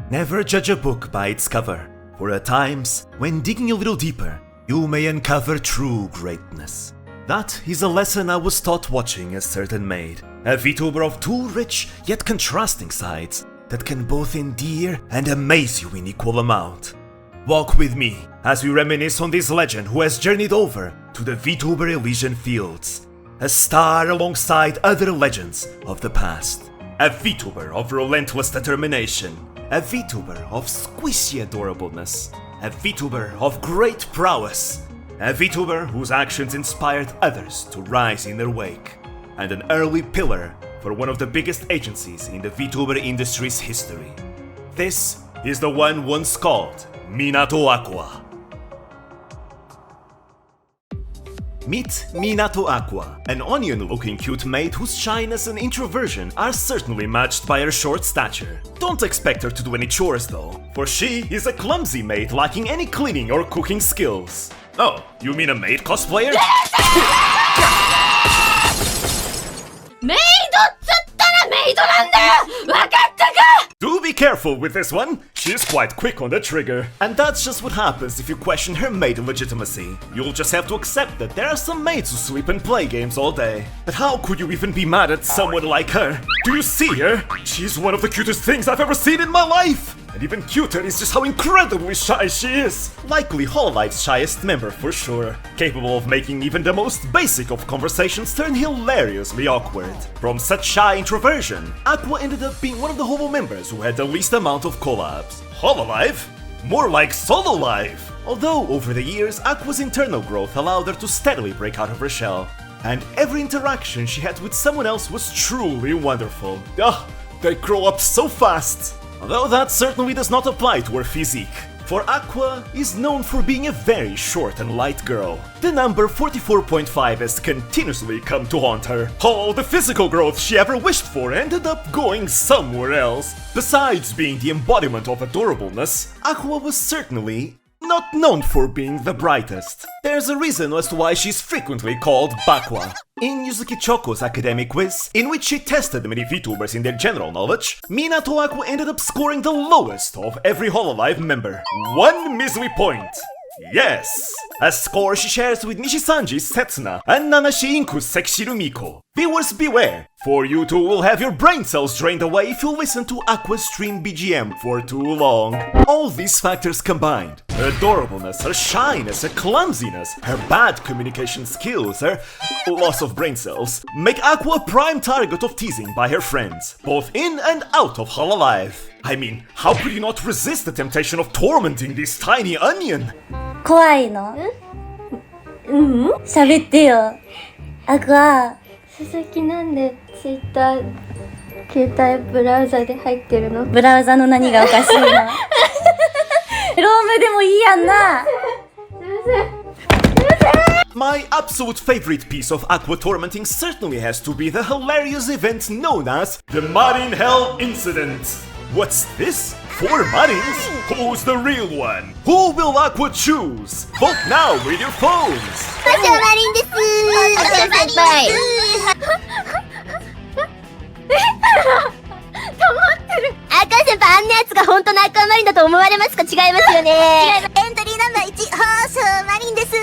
Never judge a book by its cover, for at times, when digging a little deeper, you may uncover true greatness. That is a lesson I was taught watching a certain maid, a VTuber of two rich yet contrasting sides that can both endear and amaze you in equal amount. Walk with me as we reminisce on this legend who has journeyed over to the VTuber Elysian fields, a star alongside other legends of the past, a VTuber of relentless determination, a VTuber of squishy adorableness, a VTuber of great prowess, a VTuber whose actions inspired others to rise in their wake, and an early pillar for one of the biggest agencies in the VTuber industry's history. This is the one once called Minato Aqua. Meet Minato Aqua, an onion-looking cute maid whose shyness and introversion are certainly matched by her short stature. Don't expect her to do any chores though, for she is a clumsy maid lacking any cleaning or cooking skills. Oh, you mean a maid cosplayer? Do be careful with this one! She's quite quick on the trigger. And that's just what happens if you question her maid legitimacy. You'll just have to accept that there are some maids who sleep and play games all day. But how could you even be mad at someone like her? Do you see her? She's one of the cutest things I've ever seen in my life! And even cuter is just how incredibly shy she is! Likely Hololive's shyest member for sure. Capable of making even the most basic of conversations turn hilariously awkward. From such shy introversion, Aqua ended up being one of the Holo members who had the least amount of collabs. Hololive? More like Sololive! Although over the years, Aqua's internal growth allowed her to steadily break out of her shell. And every interaction she had with someone else was truly wonderful. They grow up so fast! Although that certainly does not apply to her physique, for Aqua is known for being a very short and light girl. The number 44.5 has continuously come to haunt her. All the physical growth she ever wished for ended up going somewhere else. Besides being the embodiment of adorableness, Aqua was certainly not known for being the brightest. There's a reason as to why she's frequently called Bakwa. In Yuzuki Choko's academic quiz, in which she tested many VTubers in their general knowledge, Minato Aqua ended up scoring the lowest of every Hololive member. 1 measly point! Yes! A score she shares with Nishisanji's Setsuna and Nanashi Inku's Sekshiru Miko. Viewers beware, for you two will have your brain cells drained away if you listen to Aqua's stream BGM for too long. All these factors combined, her adorableness, her shyness, her clumsiness, her bad communication skills, her loss of brain cells, make Aqua a prime target of teasing by her friends, both in and out of Hololive. I mean, how could you not resist the temptation of tormenting this tiny onion? 怖いの？喋ってよ。アクア。佐々木なんでツイッター携帯ブラウザで入ってるの？ブラウザの何がおかしいの？ロームでもいいやんな。My absolute favorite piece of Aqua tormenting certainly has to be the hilarious event known as the Marin Hell Incident. What's this? 4 Marins? Who's the real one? Who will Aqua choose? Vote now with your phones! マリンです。先輩。赤先輩、あんなやつが本当のアクアマリンだと思われますか？違いますよね。エントリーナンバー1、放送マリンです。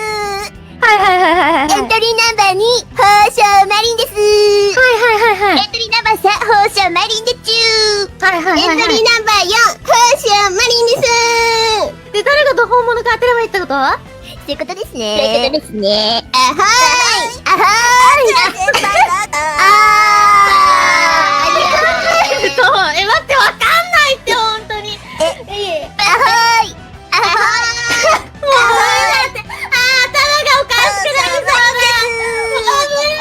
はいはいはいはいはい。エントリーナンバー2、放送マリンです。はいはいはいはい。エントリーナンバー3、放送マリンでちゅー。はいはいはいはい。エントリーナンバー4、放送マリンです。で、誰が本物か当てればいいってこと？ということですね。ということですね。あはーい。あはーい。待ってわかんないって本当に。あはーい。あはーい。もうだって。頭がおかしくなりそうだ。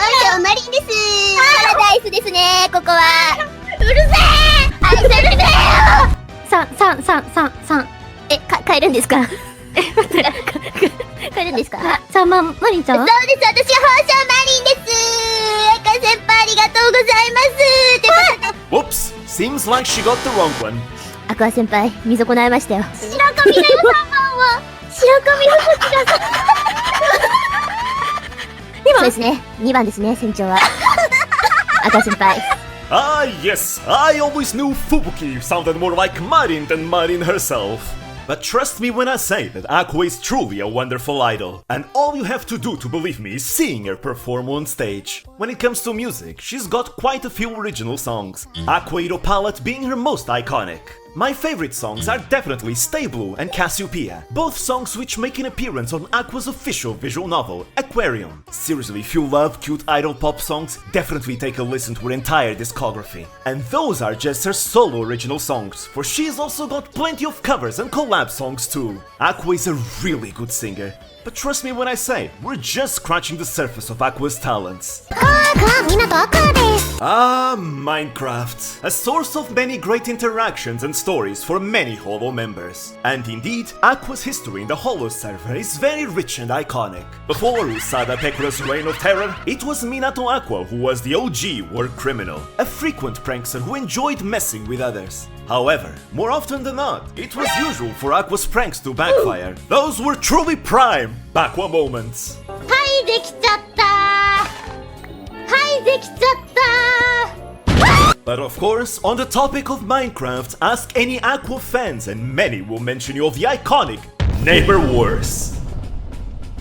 放送マリンです。パラダイスですね。ここは。うるせえ。愛されてよ。3帰るんですか？待って帰るんですか？さあマリンちゃん？そうです。私は放送マリンです。赤先輩ありがとうございます。Whoops! Seems like she got the wrong one. アクア先輩、見損ないましたよ。白髪だよ、3番は。白髪のこちらさ。そうですね、2番ですね、船長は。アクア先輩。Ah yes, I always knew Fubuki sounded more like Marin than Marin herself. But trust me when I say that Aqua is truly a wonderful idol, and all you have to do to believe me is seeing her perform on stage. When it comes to music, she's got quite a few original songs, Aqua Hero Palette being her most iconic. My favorite songs are definitely Stay Blue and Cassiopeia, both songs which make an appearance on Aqua's official visual novel, Aquarium. Seriously, if you love cute idol pop songs, definitely take a listen to her entire discography. And those are just her solo original songs, for she's also got plenty of covers and collab songs too. Aqua is a really good singer, but trust me when I say, we're just scratching the surface of Aqua's talents. Ah, Minecraft. A source of many great interactions and stories for many Holo members. And indeed, Aqua's history in the Holo server is very rich and iconic. Before Usada Pekura's reign of terror, it was Minato Aqua who was the OG war criminal, a frequent prankster who enjoyed messing with others. However, more often than not, it was usual for Aqua's pranks to backfire. Those were truly prime Aqua moments. はいできちゃったはいできちゃった But of course, on the topic of Minecraft, ask any Aqua fans and many will mention you of the iconic Neighbor Wars.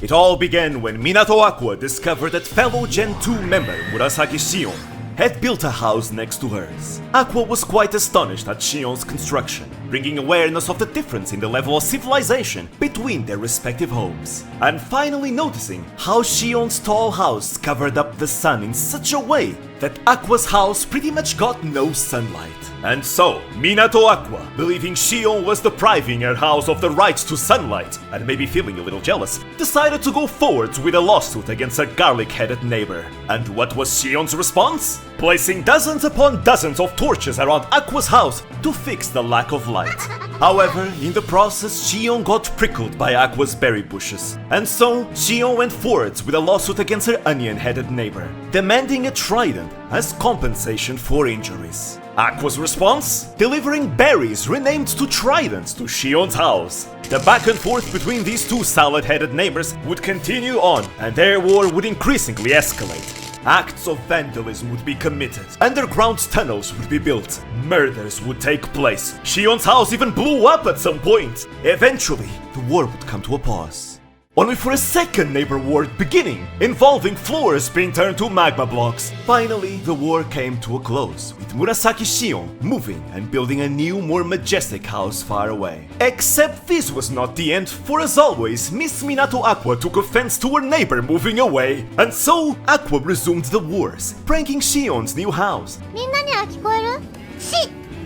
It all began when Minato Aqua discovered that fellow Gen 2 member Murasaki Shion had built a house next to hers. Aqua was quite astonished at Shion's construction, bringing awareness of the difference in the level of civilization between their respective homes, and finally noticing how Shion's tall house covered up the sun in such a way that Aqua's house pretty much got no sunlight. And so, Minato Aqua, believing Shion was depriving her house of the right to sunlight, and maybe feeling a little jealous, decided to go forward with a lawsuit against her garlic-headed neighbor. And what was Shion's response? Placing dozens upon dozens of torches around Aqua's house to fix the lack of light. However, in the process, Shion got prickled by Aqua's berry bushes, and so Shion went forward with a lawsuit against her onion-headed neighbor, demanding a trident as compensation for injuries. Aqua's response? Delivering berries renamed to tridents to Shion's house. The back and forth between these two salad-headed neighbors would continue on, and their war would increasingly escalate. Acts of vandalism would be committed, underground tunnels would be built, murders would take place, Shion's house even blew up at some point. Eventually, the war would come to a pause. Only for a second neighbor war beginning, involving floors being turned to magma blocks. Finally, the war came to a close, with Murasaki Shion moving and building a new, more majestic house far away. Except this was not the end, for as always, Miss Minato Aqua took offense to her neighbor moving away, and so Aqua resumed the wars, pranking Shion's new house. みんなには聞こえる？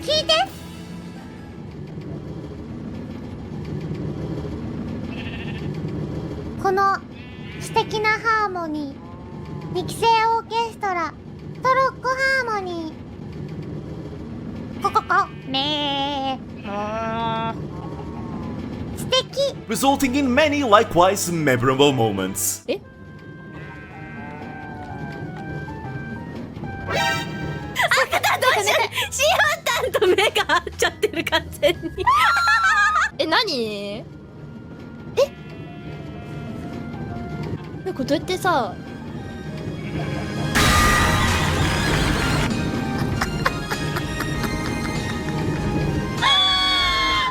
聞いて。この素敵なハーモニー、2期生オーケストラ、トロッコハーモニー。こねー。素敵。Resulting in many likewise memorable moments. え？どうしよう。シオンタンと目が合っちゃってる完全に。え、何？これどうやってさ。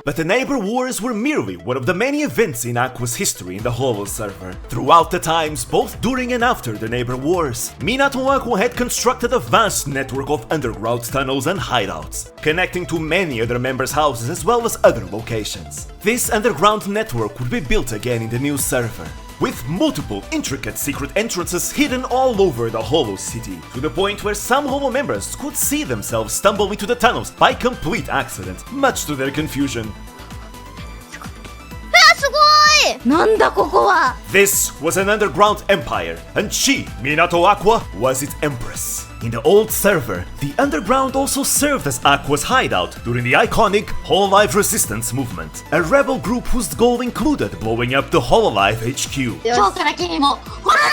But the neighbor wars were merely one of the many events in Aqua's history in the Holo server. Throughout the times, both during and after the neighbor wars, Minato Aqua had constructed a vast network of underground tunnels and hideouts, connecting to many other members' houses as well as other locations. This underground network would be built again in the new server, with multiple intricate secret entrances hidden all over the Holo city, to the point where some Holo members could see themselves stumble into the tunnels by complete accident, much to their confusion. すごい！なんだここは。 This was an underground empire, and she, Minato Aqua, was its empress. In the old server, the underground also served as Aqua's hideout during the iconic Hololive resistance movement, a rebel group whose goal included blowing up the Hololive HQ. 今日から君もホロライ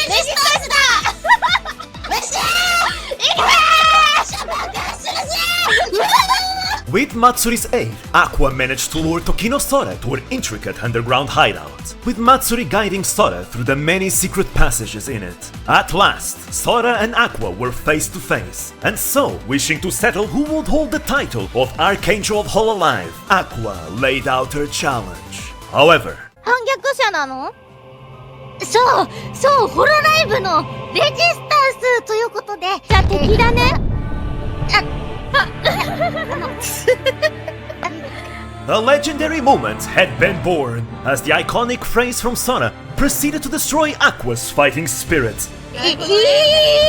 ブレジスタンスだ。よし！いきまーす！爆発するぜ！ With Matsuri's aid, Aqua managed to lure Tokino Sora to her intricate underground hideout, with Matsuri guiding Sora through the many secret passages in it. At last, Sora and Aqua were face to face, and so, wishing to settle who would hold the title of Archangel of Hololive, Aqua laid out her challenge. However, 反逆者なの？そう、ホロライブのレジスタンスということで。じゃあ敵だね。a legendary moment had been born as the iconic phrase from Sora proceeded to destroy Aqua's fighting spirit. いい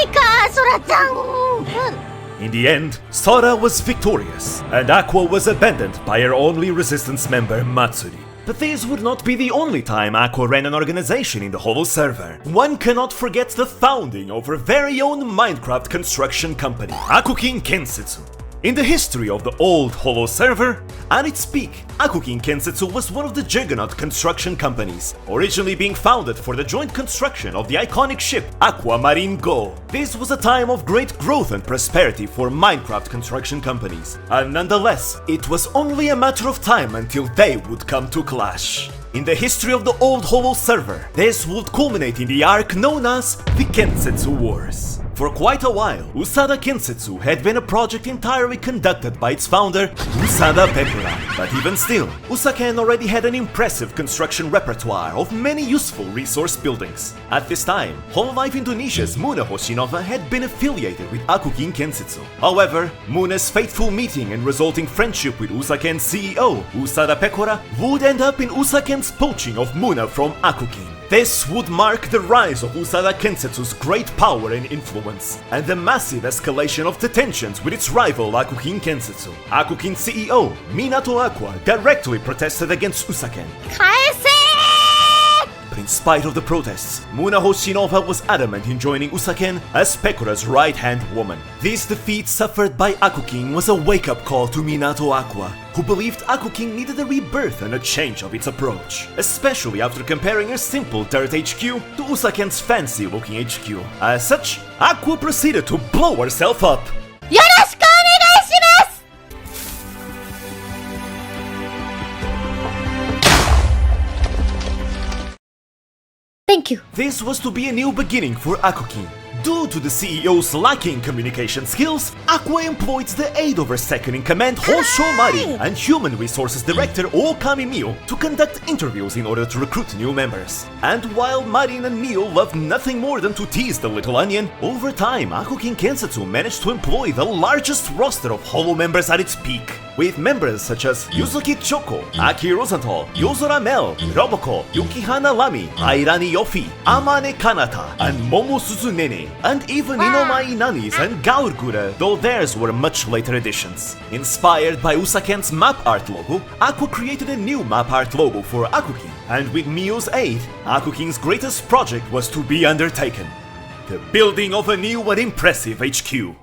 か、ソラちゃん。In the end, Sora was victorious, and Aqua was abandoned by her only resistance member, Matsuri. But this would not be the only time Aqua ran an organization in the Holo server. One cannot forget the founding of her very own Minecraft construction company, Akukin Kensetsu. In the history of the old Holo server, at its peak, Akukin Kensetsu was one of the juggernaut construction companies, originally being founded for the joint construction of the iconic ship Aqua Marine Go. This was a time of great growth and prosperity for Minecraft construction companies, and nonetheless, it was only a matter of time until they would come to clash. In the history of the old Holo server, this would culminate in the arc known as the Kensetsu Wars. For quite a while, Usada Kensetsu had been a project entirely conducted by its founder, Usada Pekora. But even still, Usaken already had an impressive construction repertoire of many useful resource buildings. At this time, Hololive Indonesia's Muna Hoshinova had been affiliated with Akukin Kensetsu. However, Muna's fateful meeting and resulting friendship with Usaken's CEO, Usada Pekora, would end up in Usaken's poaching of Muna from Akukin. This would mark the rise of Usada Kensetsu's great power and influence, and the massive escalation of the tensions with its rival Akukin Kensetsu. Akukin CEO, Minato Aqua, directly protested against Usaken. 返せ But in spite of the protests, Muna Hoshinova was adamant in joining Usaken as Pekora's right-hand woman. This defeat suffered by Akukin was a wake-up call to Minato Aqua, who believed Akukin needed a rebirth and a change of its approach, especially after comparing her simple dirt HQ to Usaken's fancy-looking HQ. As such, Aqua proceeded to blow herself up. よろしくお願いします Thank you. This was to be a new beginning for Akukin. Due to the CEO's lacking communication skills, Aqua employed the aid of her second-in-command Honsho Mari and Human Resources Director Okami Mio to conduct interviews in order to recruit new members. And while Marin and Mio loved nothing more than to tease the little onion, over time Akukin Kensetsu managed to employ the largest roster of Holo members at its peak, with members such as Yuzuki Choco, Aki Rosenthal, Yozora Mel, Roboko, Yukihana Lami, Airani Yofi, Amane Kanata, and Momo Suzunene, and even Inomai Nanis and Gaurgura, though theirs were much later additions. Inspired by Usaken's map art logo, Aqua created a new map art logo for Akukin, and with Mio's aid, Akukin's greatest project was to be undertaken: the building of a new and impressive HQ.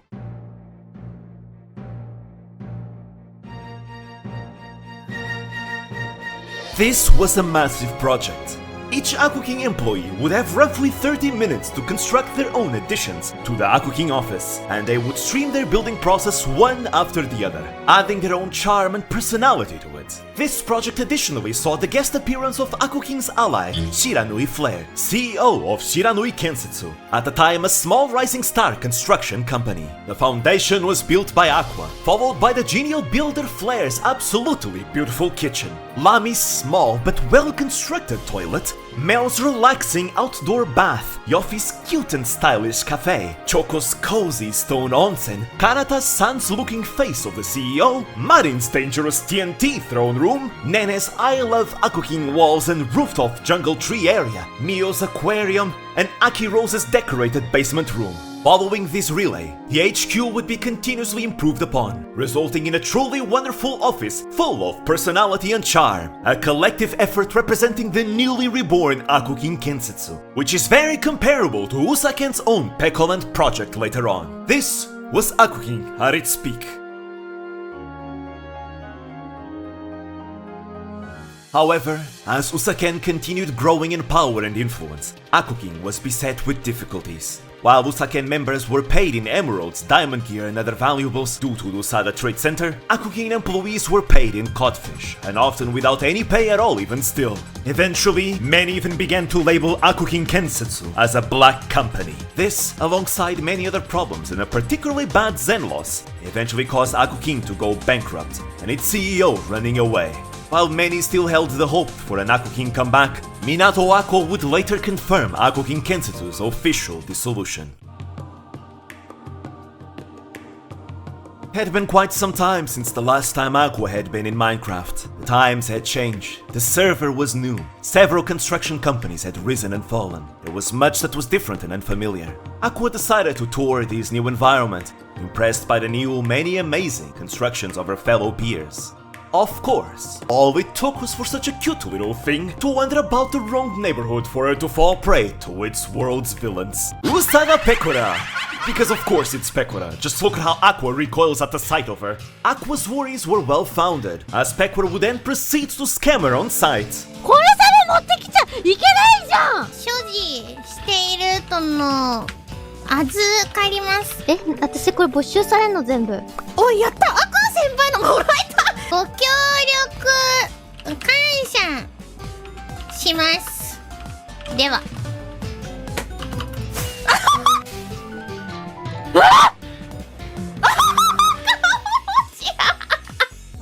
This was a massive project. Each Akukin employee would have roughly 30 minutes to construct their own additions to the Akukin office, and they would stream their building process one after the other, adding their own charm and personality to it. This project additionally saw the guest appearance of Akukin's ally, Shiranui Flare, CEO of Shiranui Kensetsu, at the time a small rising star construction company. The foundation was built by Aqua, followed by the genial builder Flare's absolutely beautiful kitchen, Lami's small but well-constructed toilet, Mel's relaxing outdoor bath, Yofi's cute and stylish cafe, Choco's cozy stone onsen, Kanata's sans-looking face of the CEO, Marin's dangerous TNT throne room, Nene's I Love Akukin walls and rooftop jungle tree area, Mio's aquarium, and Aki Rose's decorated basement room. Following this relay, the HQ would be continuously improved upon, resulting in a truly wonderful office full of personality and charm, a collective effort representing the newly reborn Akukin Kensetsu, which is very comparable to Usaken's own Pekoland project later on. This was Akukin at its peak. However, as Usaken continued growing in power and influence, Akukin was beset with difficulties. While Usaken members were paid in emeralds, diamond gear and other valuables due to the Usada Trade Center, Akukin employees were paid in codfish, and often without any pay at all even still. Eventually, many even began to label Akukin Kensetsu as a black company. This, alongside many other problems and a particularly bad Zen loss, eventually caused Akukin to go bankrupt, and its CEO running away. While many still held the hope for an Akukin comeback, Minato Aqua would later confirm Akukin Kensetsu's official dissolution. It had been quite some time since the last time Aqua had been in Minecraft. The times had changed, the server was new, several construction companies had risen and fallen. There was much that was different and unfamiliar. Aqua decided to tour this new environment, impressed by the new, many amazing constructions of her fellow peers. Of course, all it took was for such a cute little thing to wander about the wrong neighborhood for her to fall prey to its world's villains. Usada Pecora! Because of course it's Pecora, just look at how Aqua recoils at the sight of her. Aqua's worries were well founded, as Pecora would then proceed to scam her on sight. これさえ持ってきちゃいけないじゃん。所持しているとの預かります。私これ没収されんの全部。おいやった。アクア先輩のもらえた。ご協力感謝します。では。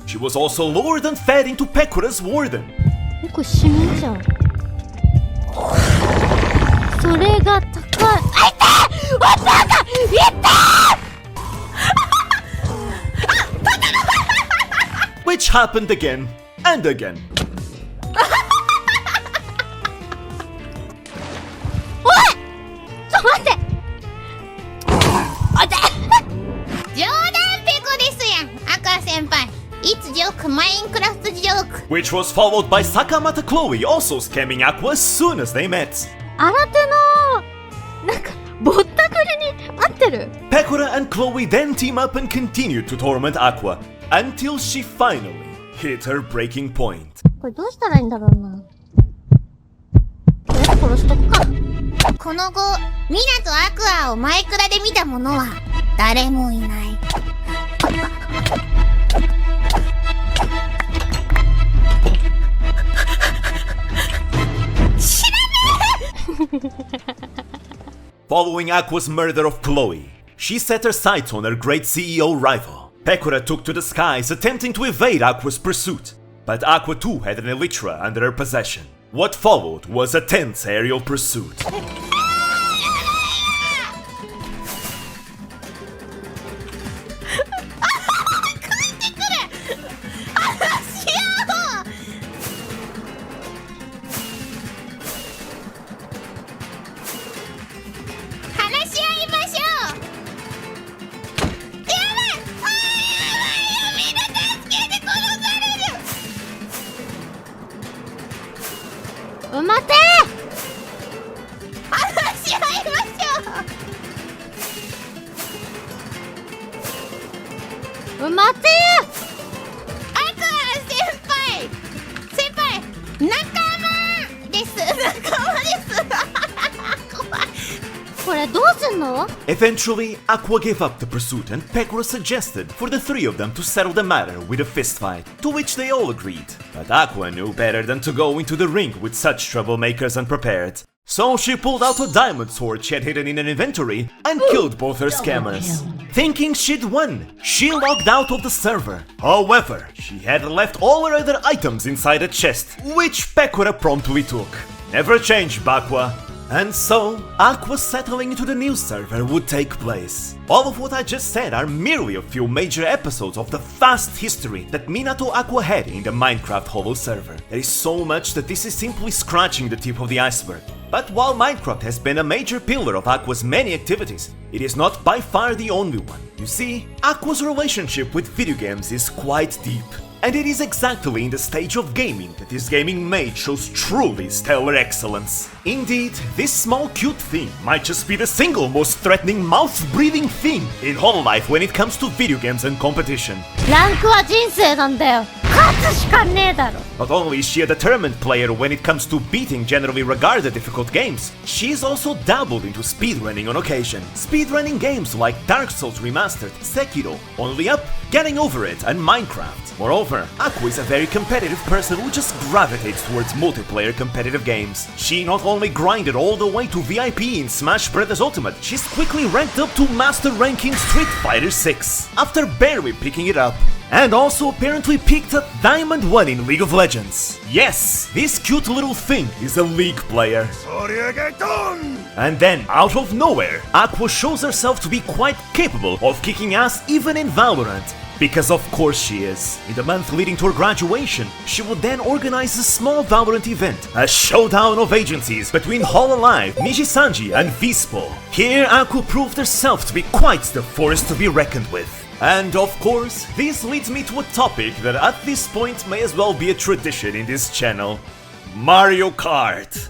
She was also lured and fed into Pecora's warden. これ死ぬじゃん。それが高い。あいて！わったか！いった！Which happened again and again. おい！ちょっと待って！冗談ペコですやん、アクア先輩。It's joke, Minecraft joke. Which was followed by Sakamata Chloe also scamming Aqua as soon as they met. 新手のなんかぼったくりに合ってる。Pecora and Chloe then team up and continued to torment Aqua until she finally hit her breaking point. これどうしたらいいんだろうな。殺しとくか。この後、ミナとアクアをマイクラで見た者は誰もいない。Following Aqua's murder of Chloe, she set her sights on her great CEO rival. Pecora took to the skies attempting to evade Aqua's pursuit, but Aqua too had an Elytra under her possession. What followed was a tense aerial pursuit. Eventually, Aqua gave up the pursuit and Pecora suggested for the three of them to settle the matter with a fistfight, to which they all agreed. But Aqua knew better than to go into the ring with such troublemakers unprepared. So she pulled out a diamond sword she had hidden in an inventory and killed both her scammers. Thinking she'd won, she logged out of the server. However, she had left all her other items inside a chest, which Pecora promptly took. Never change, Bakwa. And so, Aqua's settling into the new server would take place. All of what I just said are merely a few major episodes of the vast history that Minato Aqua had in the Minecraft Holo server. There is so much that this is simply scratching the tip of the iceberg. But while Minecraft has been a major pillar of Aqua's many activities, it is not by far the only one. You see, Aqua's relationship with video games is quite deep. And it is exactly in the stage of gaming that this gaming maid shows truly stellar excellence. Indeed, this small cute thing might just be the single most threatening mouth-breathing thing in Hololive when it comes to video games and competition. ランクは人生なんだよ。勝つしかねえだろ。 Not only is she a determined player when it comes to beating generally regarded difficult games, she's also dabbled into speedrunning on occasion. Speedrunning games like Dark Souls Remastered, Sekiro, Only Up, Getting Over It, and Minecraft. Moreover, Aqua is a very competitive person who just gravitates towards multiplayer competitive games. She not only grinded all the way to VIP in Smash Bros. Ultimate, she's quickly ranked up to Master Rank in Street Fighter 6, after barely picking it up. And also apparently peaked at Diamond 1 in League of Legends. Yes, this cute little thing is a League player. And then, out of nowhere, Aqua shows herself to be quite capable of kicking ass even in Valorant. Because of course she is. In the month leading to her graduation, she would then organize a small Valorant event, a showdown of agencies between Hololive, Nijisanji, and VSaikyo. Here, Aqua proved herself to be quite the force to be reckoned with. And of course, this leads me to a topic that at this point may as well be a tradition in this channel: Mario Kart.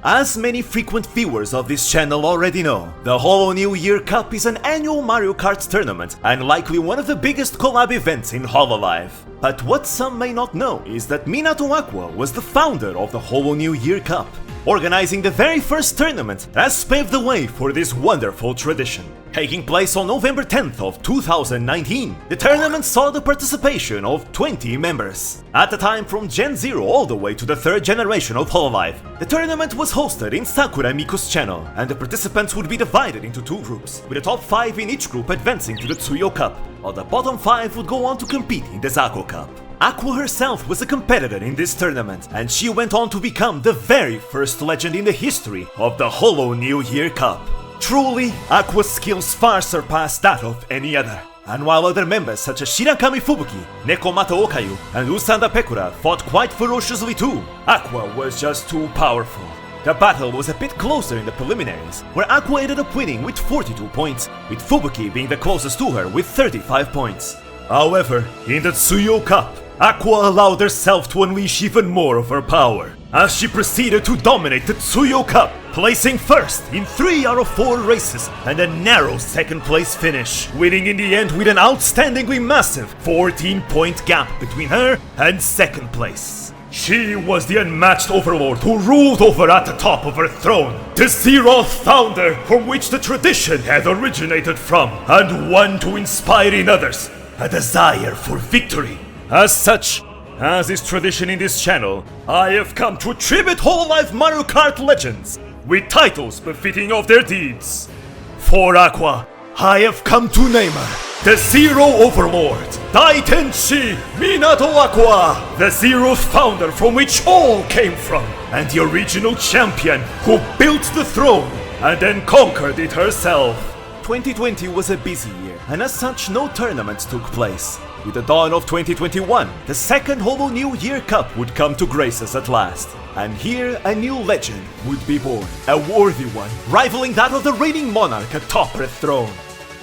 As many frequent viewers of this channel already know, the Holo New Year Cup is an annual Mario Kart tournament and likely one of the biggest collab events in Hololive. But what some may not know is that Minato Aqua was the founder of the Holo New Year Cup. Organizing the very first tournament has paved the way for this wonderful tradition. Taking place on November 10th of 2019, the tournament saw the participation of 20 members. At the time from Gen 0 all the way to the 3rd generation of Hololive, the tournament was hosted in Sakura Miko's channel, and the participants would be divided into 2 groups, with the top 5 in each group advancing to the Tsuyo Cup, while the bottom 5 would go on to compete in the Zako Cup. Aqua herself was a competitor in this tournament, and she went on to become the very first legend in the history of the Holo New Year Cup. Truly, Aqua's skills far surpass that of any other. And while other members such as Shirakami Fubuki, Nekomata Okayu, and Usanda Pekura fought quite ferociously too, Aqua was just too powerful. The battle was a bit closer in the preliminaries, where Aqua ended up winning with 42 points, with Fubuki being the closest to her with 35 points. However, in the Tsuyo Cup, Aqua allowed herself to unleash even more of her power, as she proceeded to dominate the Tsuyo Cup, placing first in 3 out of 4 races and a narrow second place finish, winning in the end with an outstandingly massive 14-point gap between her and second place. She was the unmatched overlord who ruled over at the top of her throne, the Zeroth founder from which the tradition had originated from, and one to inspire in others a desire for victory. As such, as is tradition in this channel, I have come to tribute Hololive Mario Kart legends with titles befitting of their deeds. For Aqua, I have come to name her the Zero Overlord, Daitenshi Minato Aqua, the Zeroth founder from which all came from, and the original champion who built the throne and then conquered it herself. 2020 was a busy year, and as such no tournaments took place. With the dawn of 2021, the second Holo New Year Cup would come to grace us at last. And here a new legend would be born, a worthy one, rivaling that of the reigning monarch atop her throne.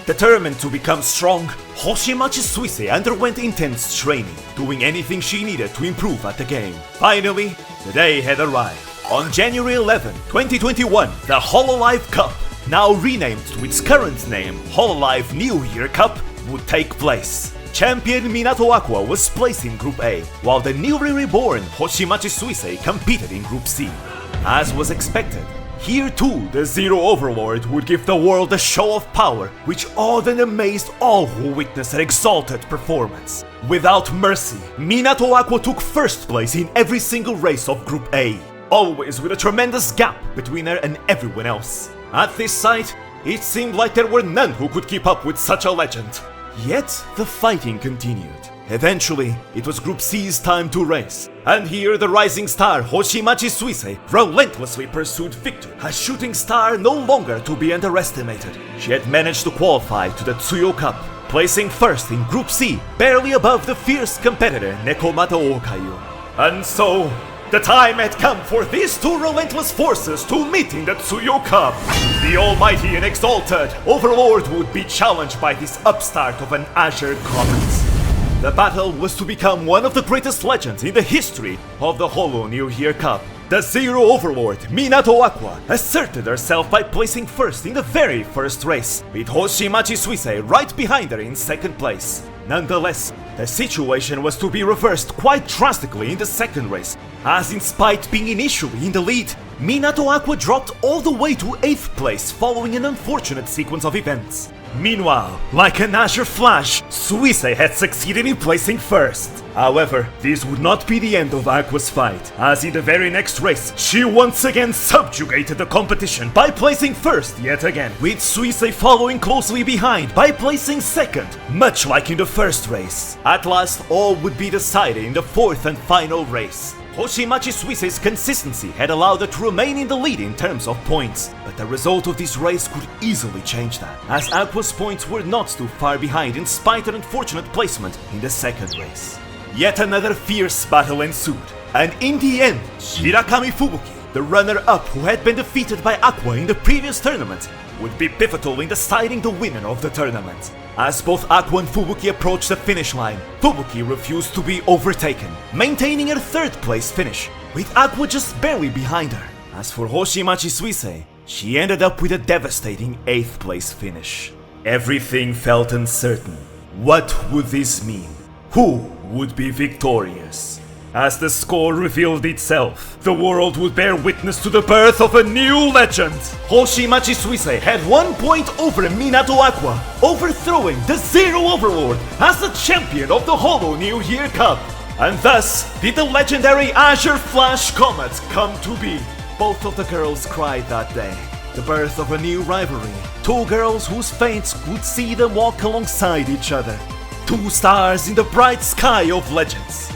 Determined to become strong, Hoshimachi Suisei underwent intense training, doing anything she needed to improve at the game. Finally, the day had arrived. On January 11, 2021, the Hololive Cup, now renamed to its current name, Hololive New Year Cup, would take place. Champion Minato Aqua was placed in Group A, while the newly reborn Hoshimachi Suisei competed in Group C. As was expected, here too the Zero Overlord would give the world a show of power which awed and amazed all who witnessed her exalted performance. Without mercy, Minato Aqua took first place in every single race of Group A, always with a tremendous gap between her and everyone else. At this sight, it seemed like there were none who could keep up with such a legend. Yet, the fighting continued. Eventually, it was Group C's time to race, and here the rising star Hoshimachi Suisei relentlessly pursued victory, a shooting star no longer to be underestimated. She had managed to qualify to the Tsuyo Cup, placing first in Group C, barely above the fierce competitor Nekomata Okayu. And so, the time had come for these two relentless forces to meet in the Tsuyo Cup. The almighty and exalted Overlord would be challenged by this upstart of an Azure Comet. The battle was to become one of the greatest legends in the history of the Holo New Year Cup. The Zero Overlord, Minato Aqua, asserted herself by placing first in the very first race, with Hoshimachi Suisei right behind her in second place. Nonetheless, the situation was to be reversed quite drastically in the second race, as in spite being initially in the lead, Minato Aqua dropped all the way to 8th place following an unfortunate sequence of events. Meanwhile, like an Azure flash, Suisei had succeeded in placing first. However, this would not be the end of Aqua's fight, as in the very next race, she once again subjugated the competition by placing first yet again, with Suisei following closely behind by placing second, much like in the first race. At last, all would be decided in the fourth and final race. Hoshimachi Suisei's consistency had allowed her to remain in the lead in terms of points, but the result of this race could easily change that, as Aqua's points were not too far behind in spite of unfortunate placement in the second race. Yet another fierce battle ensued, and in the end, Shirakami Fubuki, the runner-up who had been defeated by Aqua in the previous tournament, would be pivotal in deciding the winner of the tournament. As both Aqua and Fubuki approached the finish line, Fubuki refused to be overtaken, maintaining her third place finish, with Aqua just barely behind her. As for Hoshimachi Suisei, she ended up with a devastating 8th place finish. Everything felt uncertain. What would this mean? Who would be victorious? As the score revealed itself, the world would bear witness to the birth of a new legend. Hoshimachi Suisei had 1 point over Minato Aqua, overthrowing the Zero Overlord as the champion of the Holo New Year Cup. And thus did the legendary Azure Flash Comet come to be. Both of the girls cried that day. The birth of a new rivalry. Two girls whose fates would see them walk alongside each other. Two stars in the bright sky of legends.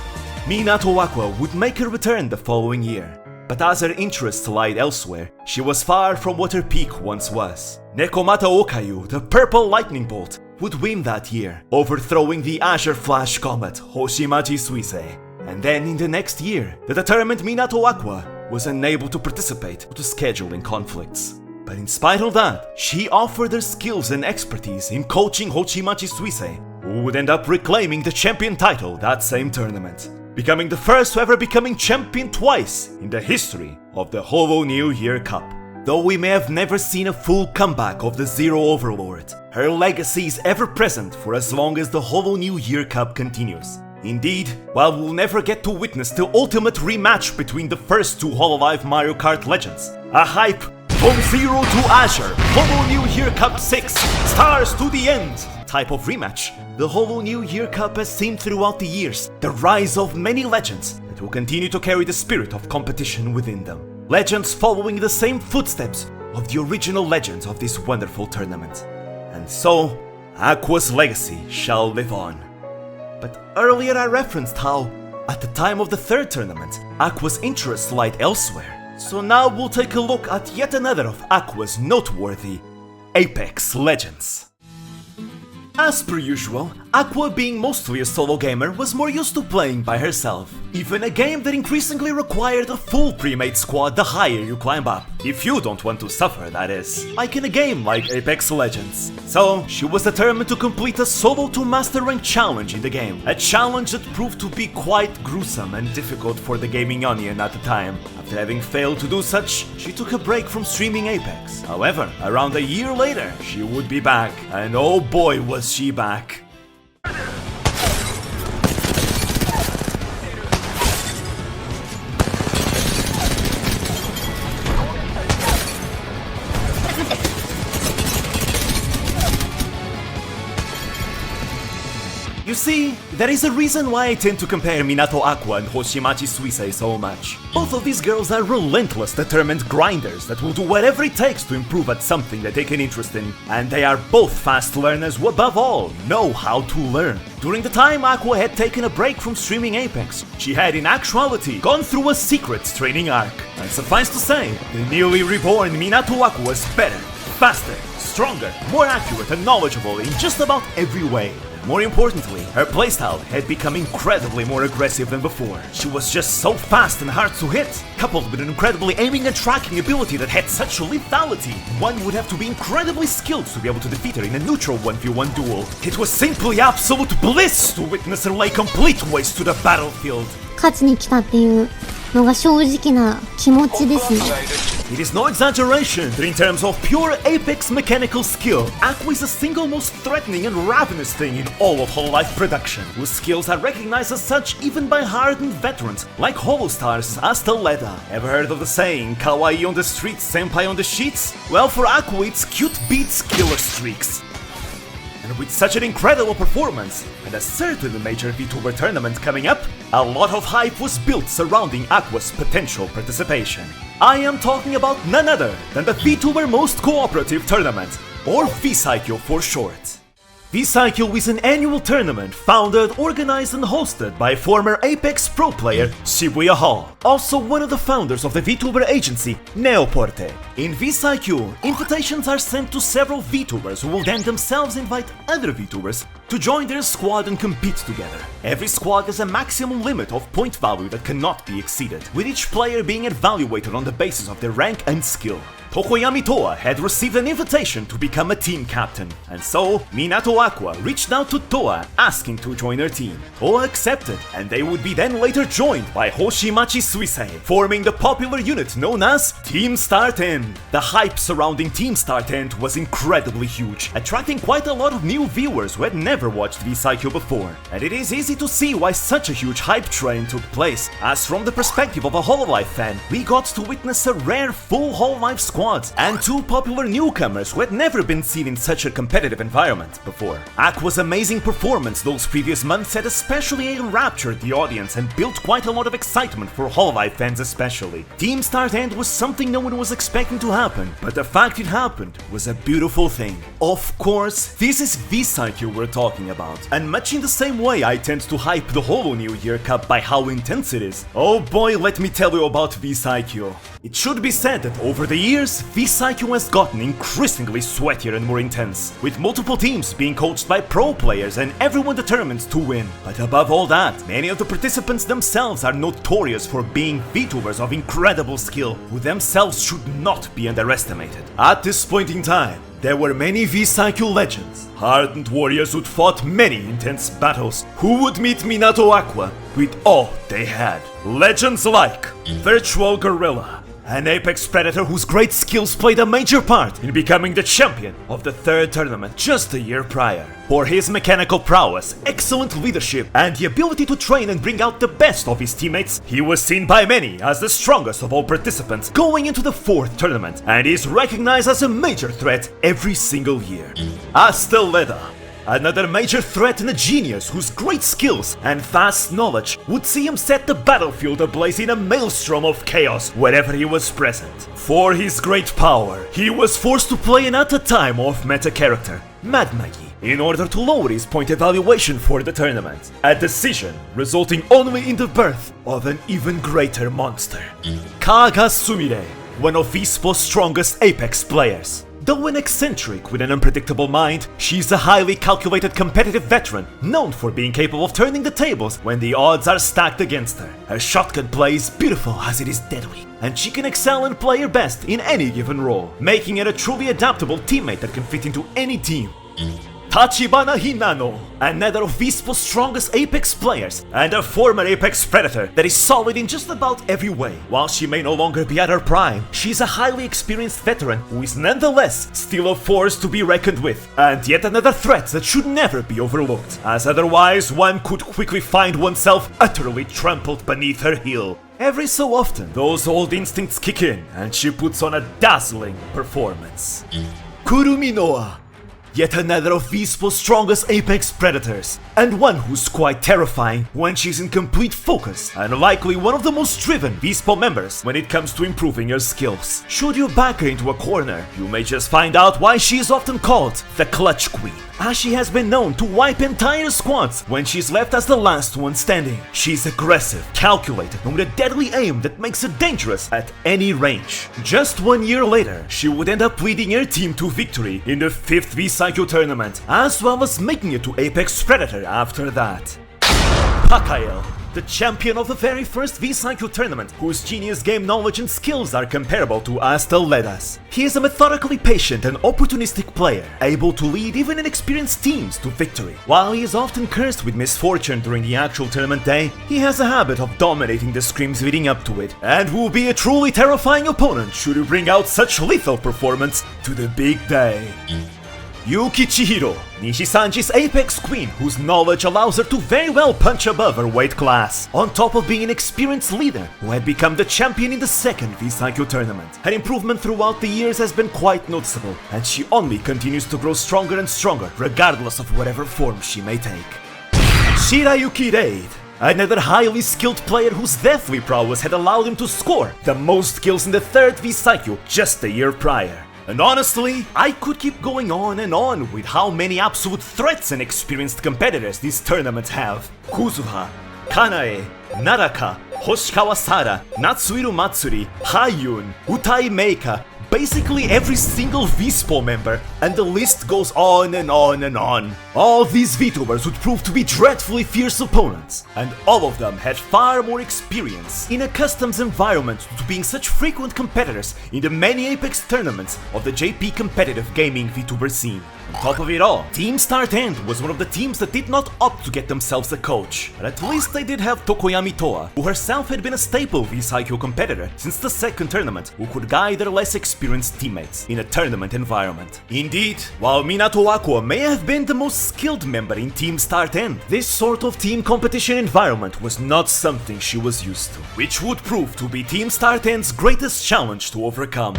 Minato Aqua would make her return the following year, but as her interests lied elsewhere, she was far from what her peak once was. Nekomata Okayu, the purple lightning bolt, would win that year, overthrowing the Azure Flash Comet Hoshimachi Suisei. And then in the next year, the determined Minato Aqua was unable to participate due to scheduling conflicts. But in spite of that, she offered her skills and expertise in coaching Hoshimachi Suisei, who would end up reclaiming the champion title that same tournament, becoming the first to ever becoming champion twice in the history of the Holo New Year Cup. Though we may have never seen a full comeback of the Zero Overlord, her legacy is ever present for as long as the Holo New Year Cup continues. Indeed, while we'll never get to witness the ultimate rematch between the first two Hololive Mario Kart legends, a hype from Zero to Azure, Holo New Year Cup 6, Stars to the End type of rematch, the Holo New Year Cup has seen throughout the years the rise of many legends that will continue to carry the spirit of competition within them. Legends following the same footsteps of the original legends of this wonderful tournament. And so, Aqua's legacy shall live on. But earlier I referenced how, at the time of the third tournament, Aqua's interests lied elsewhere. So now we'll take a look at yet another of Aqua's noteworthy Apex legends. As per usual, Aqua, being mostly a solo gamer, was more used to playing by herself, even a game that increasingly required a full pre-made squad the higher you climb up. If you don't want to suffer, that is. Like in a game like Apex Legends. So, she was determined to complete a solo to master rank challenge in the game, a challenge that proved to be quite gruesome and difficult for the gaming onion at the time. After having failed to do such, she took a break from streaming Apex. However, around a year later, she would be back, and oh boy was she back. You see, there is a reason why I tend to compare Minato Aqua and Hoshimachi Suisei so much. Both of these girls are relentless, determined grinders that will do whatever it takes to improve at something they take an interest in, and they are both fast learners who above all know how to learn. During the time Aqua had taken a break from streaming Apex, she had in actuality gone through a secret training arc. And suffice to say, the newly reborn Minato Aqua was better, faster, stronger, more accurate and knowledgeable in just about every way. More importantly, her playstyle had become incredibly more aggressive than before. She was just so fast and hard to hit, coupled with an incredibly aiming and tracking ability that had such lethality. One would have to be incredibly skilled to be able to defeat her in a neutral 1v1 duel. It was simply absolute bliss to witness her lay complete waste to the battlefield. 勝ちに来たっていうのが正直な気持ちですね。It is no exaggeration that in terms of pure Apex mechanical skill, Aqua is the single most threatening and ravenous thing in all of Hololive production, whose skills are recognized as such even by hardened veterans like Holostars Astaleda. Ever heard of the saying, kawaii on the streets, senpai on the sheets? Well, for Aqua it's cute beats killer streaks. And with such an incredible performance, and a certain major VTuber tournament coming up, a lot of hype was built surrounding Aqua's potential participation. I am talking about none other than the VTuber Most Cooperative Tournament, or VSaikyo for short. VSaikyo is an annual tournament founded, organized and hosted by former Apex pro player Shibuya Hall, also one of the founders of the VTuber agency Neoporte. In VSaikyo, invitations are sent to several VTubers who will then themselves invite other VTubers to join their squad and compete together. Every squad has a maximum limit of point value that cannot be exceeded, with each player being evaluated on the basis of their rank and skill. Tokoyami Toa had received an invitation to become a team captain, and so Minato Aqua reached out to Toa asking to join her team. Toa accepted, and they would be then later joined by Hoshimachi Suisei, forming the popular unit known as Team StartEnd. The hype surrounding Team StartEnd was incredibly huge, attracting quite a lot of new viewers who had never watched VSaikyo before, and it is easy to see why such a huge hype train took place, as from the perspective of a Hololive fan, we got to witness a rare full Hololive squad and two popular newcomers who had never been seen in such a competitive environment before. Aqua's amazing performance those previous months had especially enraptured the audience and built quite a lot of excitement for Hololive fans especially. Team StartEnd was something no one was expecting to happen, but the fact it happened was a beautiful thing. Of course, this is VSaikyo we're talking about, and much in the same way I tend to hype the Holo New Year Cup by how intense it is. Oh boy, let me tell you about VSaikyo. It should be said that over the years, VSaikyo has gotten increasingly sweatier and more intense, with multiple teams being coached by pro players and everyone determined to win. But above all that, many of the participants themselves are notorious for being VTubers of incredible skill, who themselves should not be underestimated. At this point in time, there were many VSaikyo legends, hardened warriors who'd fought many intense battles, who would meet Minato Aqua with all they had. Legends like Virtual Gorilla, an Apex Predator whose great skills played a major part in becoming the champion of the third tournament just a year prior. For his mechanical prowess, excellent leadership, and the ability to train and bring out the best of his teammates, he was seen by many as the strongest of all participants going into the fourth tournament, and is recognized as a major threat every single year. Astaleda, another major threat and a genius whose great skills and vast knowledge would see him set the battlefield ablaze in a maelstrom of chaos wherever he was present. For his great power, he was forced to play an at a time off-meta character, Mad Maggie, in order to lower his point evaluation for the tournament, a decision resulting only in the birth of an even greater monster. Kaga Sumire, one of VSpo's strongest Apex players. Though an eccentric with an unpredictable mind, she's a highly calculated competitive veteran, known for being capable of turning the tables when the odds are stacked against her. Her shotgun play is beautiful as it is deadly, and she can excel and play her best in any given role, making her a truly adaptable teammate that can fit into any team. Tachibana Hinano, another of VSpo's strongest Apex players, and a former Apex Predator that is solid in just about every way. While she may no longer be at her prime, she's a highly experienced veteran who is nonetheless still a force to be reckoned with, and yet another threat that should never be overlooked, as otherwise one could quickly find oneself utterly trampled beneath her heel. Every so often, those old instincts kick in, and she puts on a dazzling performance. Kurumi Noa, yet another of VSpo's strongest Apex Predators, and one who's quite terrifying when she's in complete focus, and likely one of the most driven VSpo members when it comes to improving her skills. Should you back her into a corner, you may just find out why she is often called the Clutch Queen, as she has been known to wipe entire squads when she's left as the last one standing. She's aggressive, calculated, and with a deadly aim that makes her dangerous at any range. Just 1 year later, she would end up leading her team to victory in the 5th VSaikyo Tournament, as well as making it to Apex Predator after that. Pakael, the champion of the very first VSaikyo Tournament, whose genius game knowledge and skills are comparable to Asta Leda's. He is a methodically patient and opportunistic player, able to lead even inexperienced teams to victory. While he is often cursed with misfortune during the actual tournament day, he has a habit of dominating the scrims leading up to it, and will be a truly terrifying opponent should he bring out such lethal performance to the big day. Yuki Chihiro, Nishi-sanji's apex queen, whose knowledge allows her to very well punch above her weight class, on top of being an experienced leader who had become the champion in the second VSaikyo tournament. Her improvement throughout the years has been quite noticeable, and she only continues to grow stronger and stronger, regardless of whatever form she may take. Shirayuki Raid, another highly skilled player whose deathly prowess had allowed him to score the most kills in the third VSaikyo just a year prior. And honestly, I could keep going on and on with how many absolute threats and experienced competitors these tournaments have. Kuzuha, Kanae, Naraka, Hoshikawa Sara, Natsuiru Matsuri, Hayun, Utai Meika, basically every single VSpo member, and the list goes on and on and on. All these VTubers would prove to be dreadfully fierce opponents, and all of them had far more experience in a customs environment due to being such frequent competitors in the many Apex tournaments of the JP competitive gaming VTuber scene. On top of it all, Team StartEnd was one of the teams that did not opt to get themselves a coach, but at least they did have Tokoyami Toa, who herself had been a staple VSaikyo competitor since the second tournament, who could guide their less experienced teammates in a tournament environment. Indeed, while Minato Aqua may have been the most skilled member in Team StartEnd, this sort of team competition environment was not something she was used to, which would prove to be Team StartEnd's greatest challenge to overcome.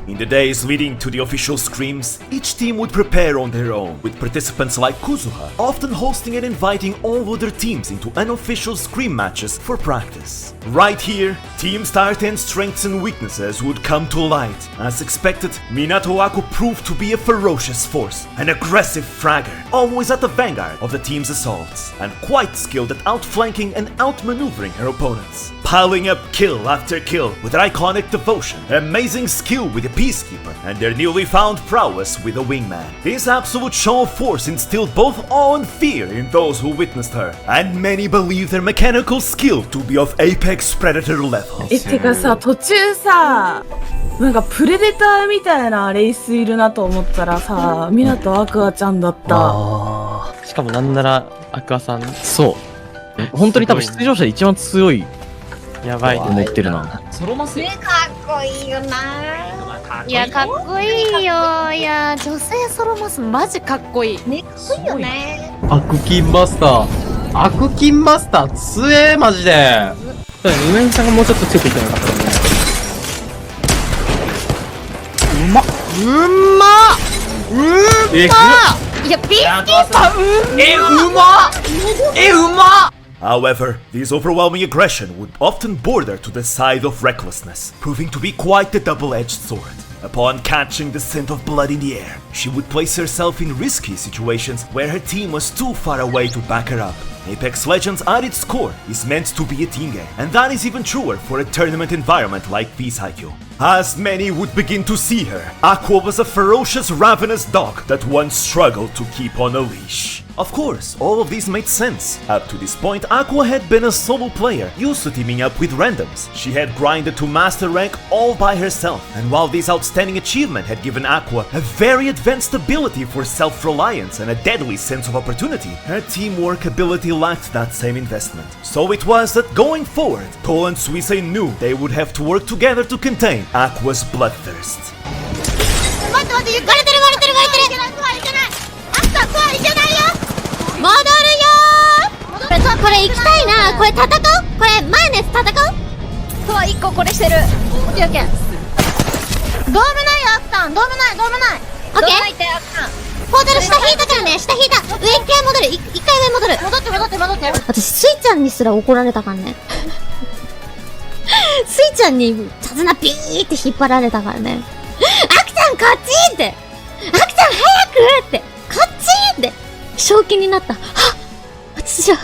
In the days leading to the official scrims, each team would prepare on their own, with participants like Kuzuha often hosting and inviting all other teams into unofficial scrim matches for practice. Right here, Team StartEnd's strengths and weaknesses would come to light. As expected, Minato Aqua proved to be a ferocious force, an aggressive fragger, always at the vanguard of the team's assaults, and quite skilled at outflanking and outmaneuvering her opponents. Piling up kill after kill with their iconic devotion, amazing skill with the Peacekeeper, and their newly found prowess with the Wingman. This absolute show of force instilled both awe and fear in those who witnessed her, and many believe their mechanical skill to be of Apex Predator level. てかさ、途中さ、なんかプレデターみたいなレースいるなと思ったらさ、港アクアちゃんだった。しかもなんならアクアさん、そう本当に多分出場者で一番強いやばいと思ってるな。ソロマスかっこいいよな。いやかっこいいよ。いや女性ソロマスマジかっこいいね。かっこいいよね。アクキンマスターアクキンマスター強えマジで。ただ二面さんがもうちょっと強くいけなかったね。うまっいやピースキーパーうまっ However, this overwhelming aggression would often border to the side of recklessness, proving to be quite a double-edged sword. Upon catching the scent of blood in the air, she would place herself in risky situations where her team was too far away to back her up. Apex Legends at its core is meant to be a team game, and that is even truer for a tournament environment like VSaikyo. As many would begin to see her, Aqua was a ferocious, ravenous dog that one struggled to keep on a leash. Of course, all of this made sense. Up to this point, Aqua had been a solo player, used to teaming up with randoms. She had grinded to master rank all by herself, and while this outstanding achievement had given Aqua a very advanced ability for self-reliance and a deadly sense of opportunity, her teamwork ability lacked that same investment. So it was that going forward, Cole and Suisei knew they would have to work together to contain Aqua's bloodthirst. 待って、割れてるいけないよ戻るよーこれ行きたいなこれ戦うこれ前のやつ戦うそう1個これしてる。オッケーオッケードームないよアクタンドームないオッケーポータル下引いたからね下引いた上一回戻る一回上戻る私スイちゃんにすら怒られたからねスイちゃんに手綱ピーって引っ張られたからねアクちゃんこっちってアクちゃん早くってこっちって正気になった。はっ私は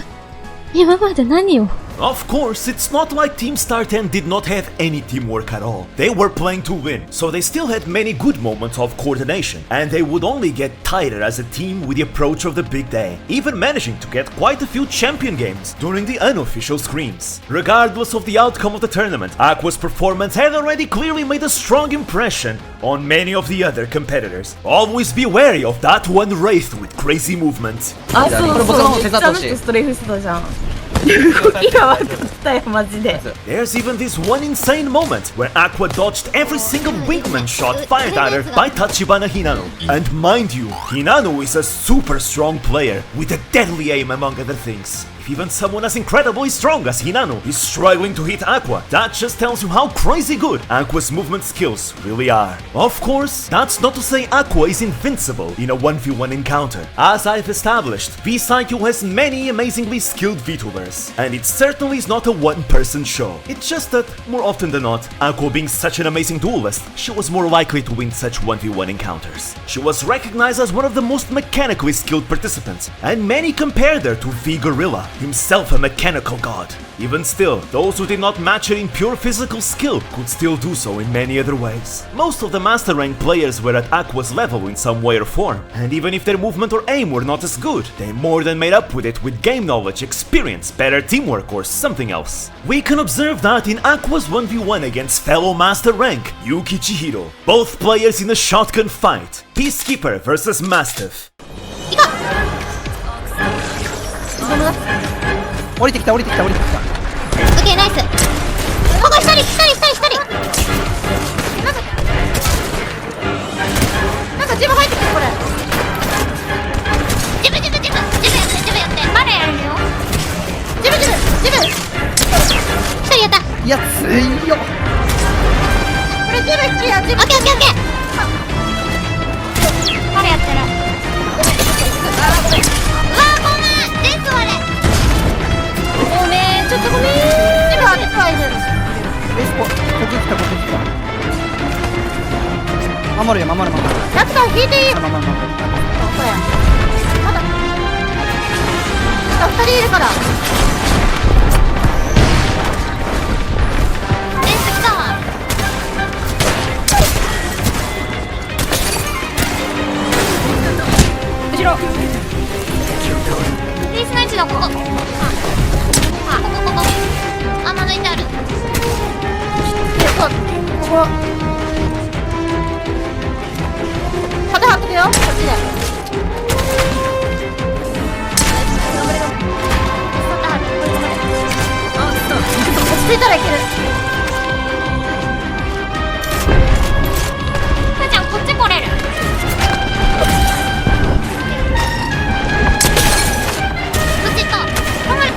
今まで何を Of course, it's not like Team StartEnd did not have any teamwork at all. They were playing to win, so they still had many good moments of coordination, and they would only get tighter as a team with the approach of the big day, even managing to get quite a few champion games during the unofficial screens. Regardless of the outcome of the tournament, Aqua's performance had already clearly made a strong impression on many of the other competitors. Always be wary of that one wraith with crazy movement. あ、そうそう、めっちゃあの人ストレーフしてたじゃん。動きが分かったよ、マジで。 There's even this one insane moment where Aqua dodged every single wingman shot fired at her by Tachibana Hinano. And mind you, Hinano is a super strong player with a deadly aim among other things. If even someone as incredibly strong as Hinano is struggling to hit Aqua, that just tells you how crazy good Aqua's movement skills really are. Of course, that's not to say Aqua is invincible in a 1v1 encounter. As I've established, VSaikyo has many amazingly skilled VTubers, and it certainly is not a one-person show. It's just that, more often than not, Aqua being such an amazing duelist, she was more likely to win such 1v1 encounters. She was recognized as one of the most mechanically skilled participants, and many compared her to V-Gorilla, himself a mechanical god. Even still, those who did not match her in pure physical skill could still do so in many other ways. Most of the master rank players were at Aqua's level in some way or form, and even if their movement or aim were not as good, they more than made up with it with game knowledge, experience, better teamwork, or something else. We can observe that in Aqua's 1v1 against fellow master rank, Yuki Chihiro, both players in a shotgun fight, Peacekeeper versus Mastiff. 降りてきた降りてきた降りてきた。オッケーナイス。ここ一人。なんかジム入ってくるこれ。ジムやってまだやるよ。ジム。一人やった。いや強いよ。これジム1やジム。オッケー。まだやってる。うわごめん。ですわれ。ごめん、ちょっとごめん。ジムは手伝いでる。エスポ、ここ来た。守る。やつから引いていい。守る。これ。まだ。2人いるから。エース来たわ。後ろ。ピースナイチのここ。ここ。抜いてある。ここ。肩張ってくよ。こっちで。落ち着いたらいける。ふーちゃんこっち来れる。こっち行こう。頑張る。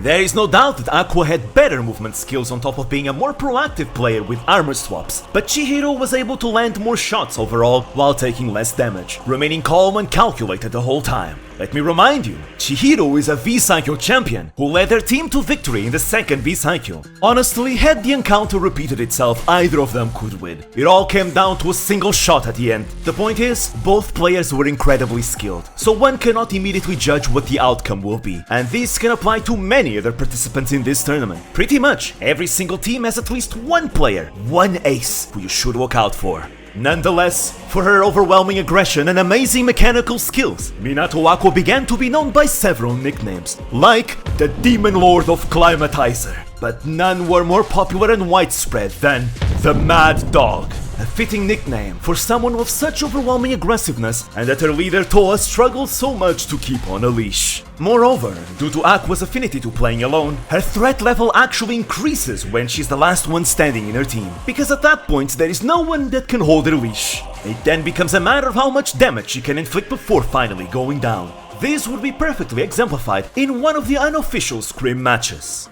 There is no doubt that Aqua had better movement skills on top of being a more proactive player with armor swaps, but Chihiro was able to land more shots overall while taking less damage, remaining calm and calculated the whole time. Let me remind you, Chihiro is a VSaikyo champion who led their team to victory in the second VSaikyo. Honestly, had the encounter repeated itself, either of them could win. It all came down to a single shot at the end. The point is, both players were incredibly skilled, so one cannot immediately judge what the outcome will be. And this can apply to many other participants in this tournament. Pretty much, every single team has at least one player, one ace, who you should look out for. Nonetheless, for her overwhelming aggression and amazing mechanical skills, Minato Aqua began to be known by several nicknames, like the Demon Lord of Climatizer, but none were more popular and widespread than the Mad Dog, a fitting nickname for someone with such overwhelming aggressiveness and that her leader Toa struggled so much to keep on a leash. Moreover, due to Aqua's affinity to playing alone, her threat level actually increases when she's the last one standing in her team, because at that point there is no one that can hold her leash. It then becomes a matter of how much damage she can inflict before finally going down. This would be perfectly exemplified in one of the unofficial scrim matches.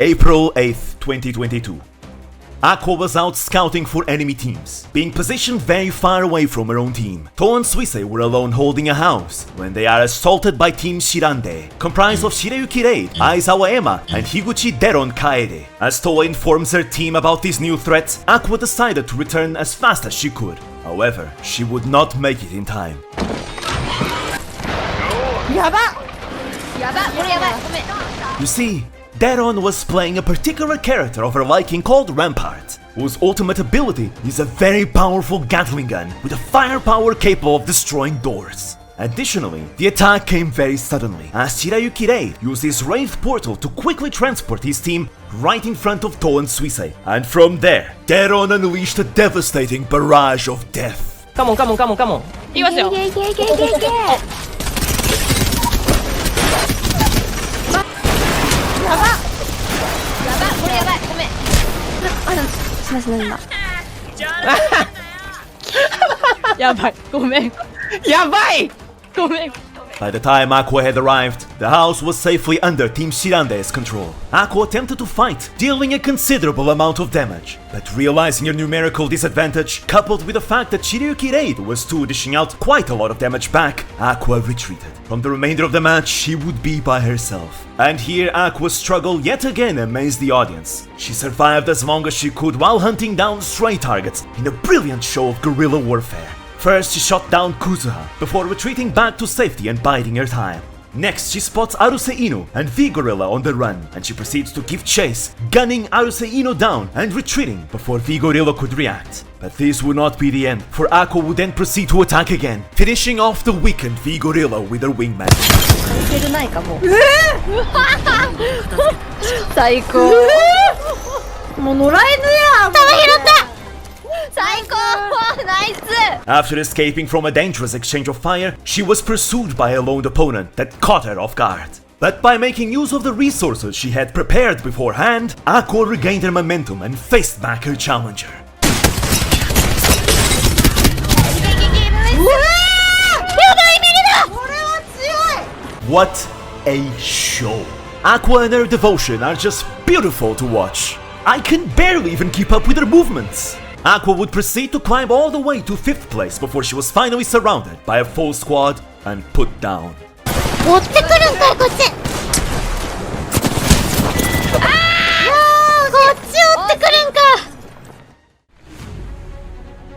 April 8th, 2022. Aqua was out scouting for enemy teams, being positioned very far away from her own team. To and Suisei were alone holding a house when they are assaulted by Team Shirande, comprised of Shirayuki Reid, Aizawa Ema, and Higuchi Deron Kaede. As Toa informs her team about these new threats, Aqua decided to return as fast as she could. However, she would not make it in time. やばこれやばいごめん You see, Deron was playing a particular character of her liking called Rampart, whose ultimate ability is a very powerful Gatling gun with a firepower capable of destroying doors. Additionally, the attack came very suddenly, as Shirayuki Reid used his Wraith portal to quickly transport his team right in front of To and Suisei, and from there, Deron unleashed a devastating barrage of death. Come on. いきますよ。これやばいごめんしますね今。やばい。ごめん。By the time Aqua had arrived, the house was safely under Team Shirande's control. Aqua attempted to fight, dealing a considerable amount of damage, but realizing her numerical disadvantage, coupled with the fact that Shirayuki Reid was too dishing out quite a lot of damage back, Aqua retreated. From the remainder of the match, she would be by herself. And here Aqua's struggle yet again amazed the audience. She survived as long as she could while hunting down stray targets in a brilliant show of guerrilla warfare. First, she shot down Kuzuha, before retreating back to safety and biding her time. Next, she spots Aruse Ino and V-Gorilla on the run, and she proceeds to give chase, gunning Aruse Ino down and retreating before V-Gorilla could react. But this would not be the end, for Aqua would then proceed to attack again, finishing off the weakened V-Gorilla with her wingman. いけるないかも。最高。もう野良犬やん。最高ナイス After escaping from a dangerous exchange of fire, she was pursued by a lone opponent that caught her off guard. But by making use of the resources she had prepared beforehand, Aqua regained her momentum and faced back her challenger. What a show! Aqua and her devotion are just beautiful to watch. I can barely even keep up with her movements. Aqua would proceed to climb all the way to 5th place before she was finally surrounded by a full squad and put down. 追ってくるんかいこっち。こっち追ってくるんか。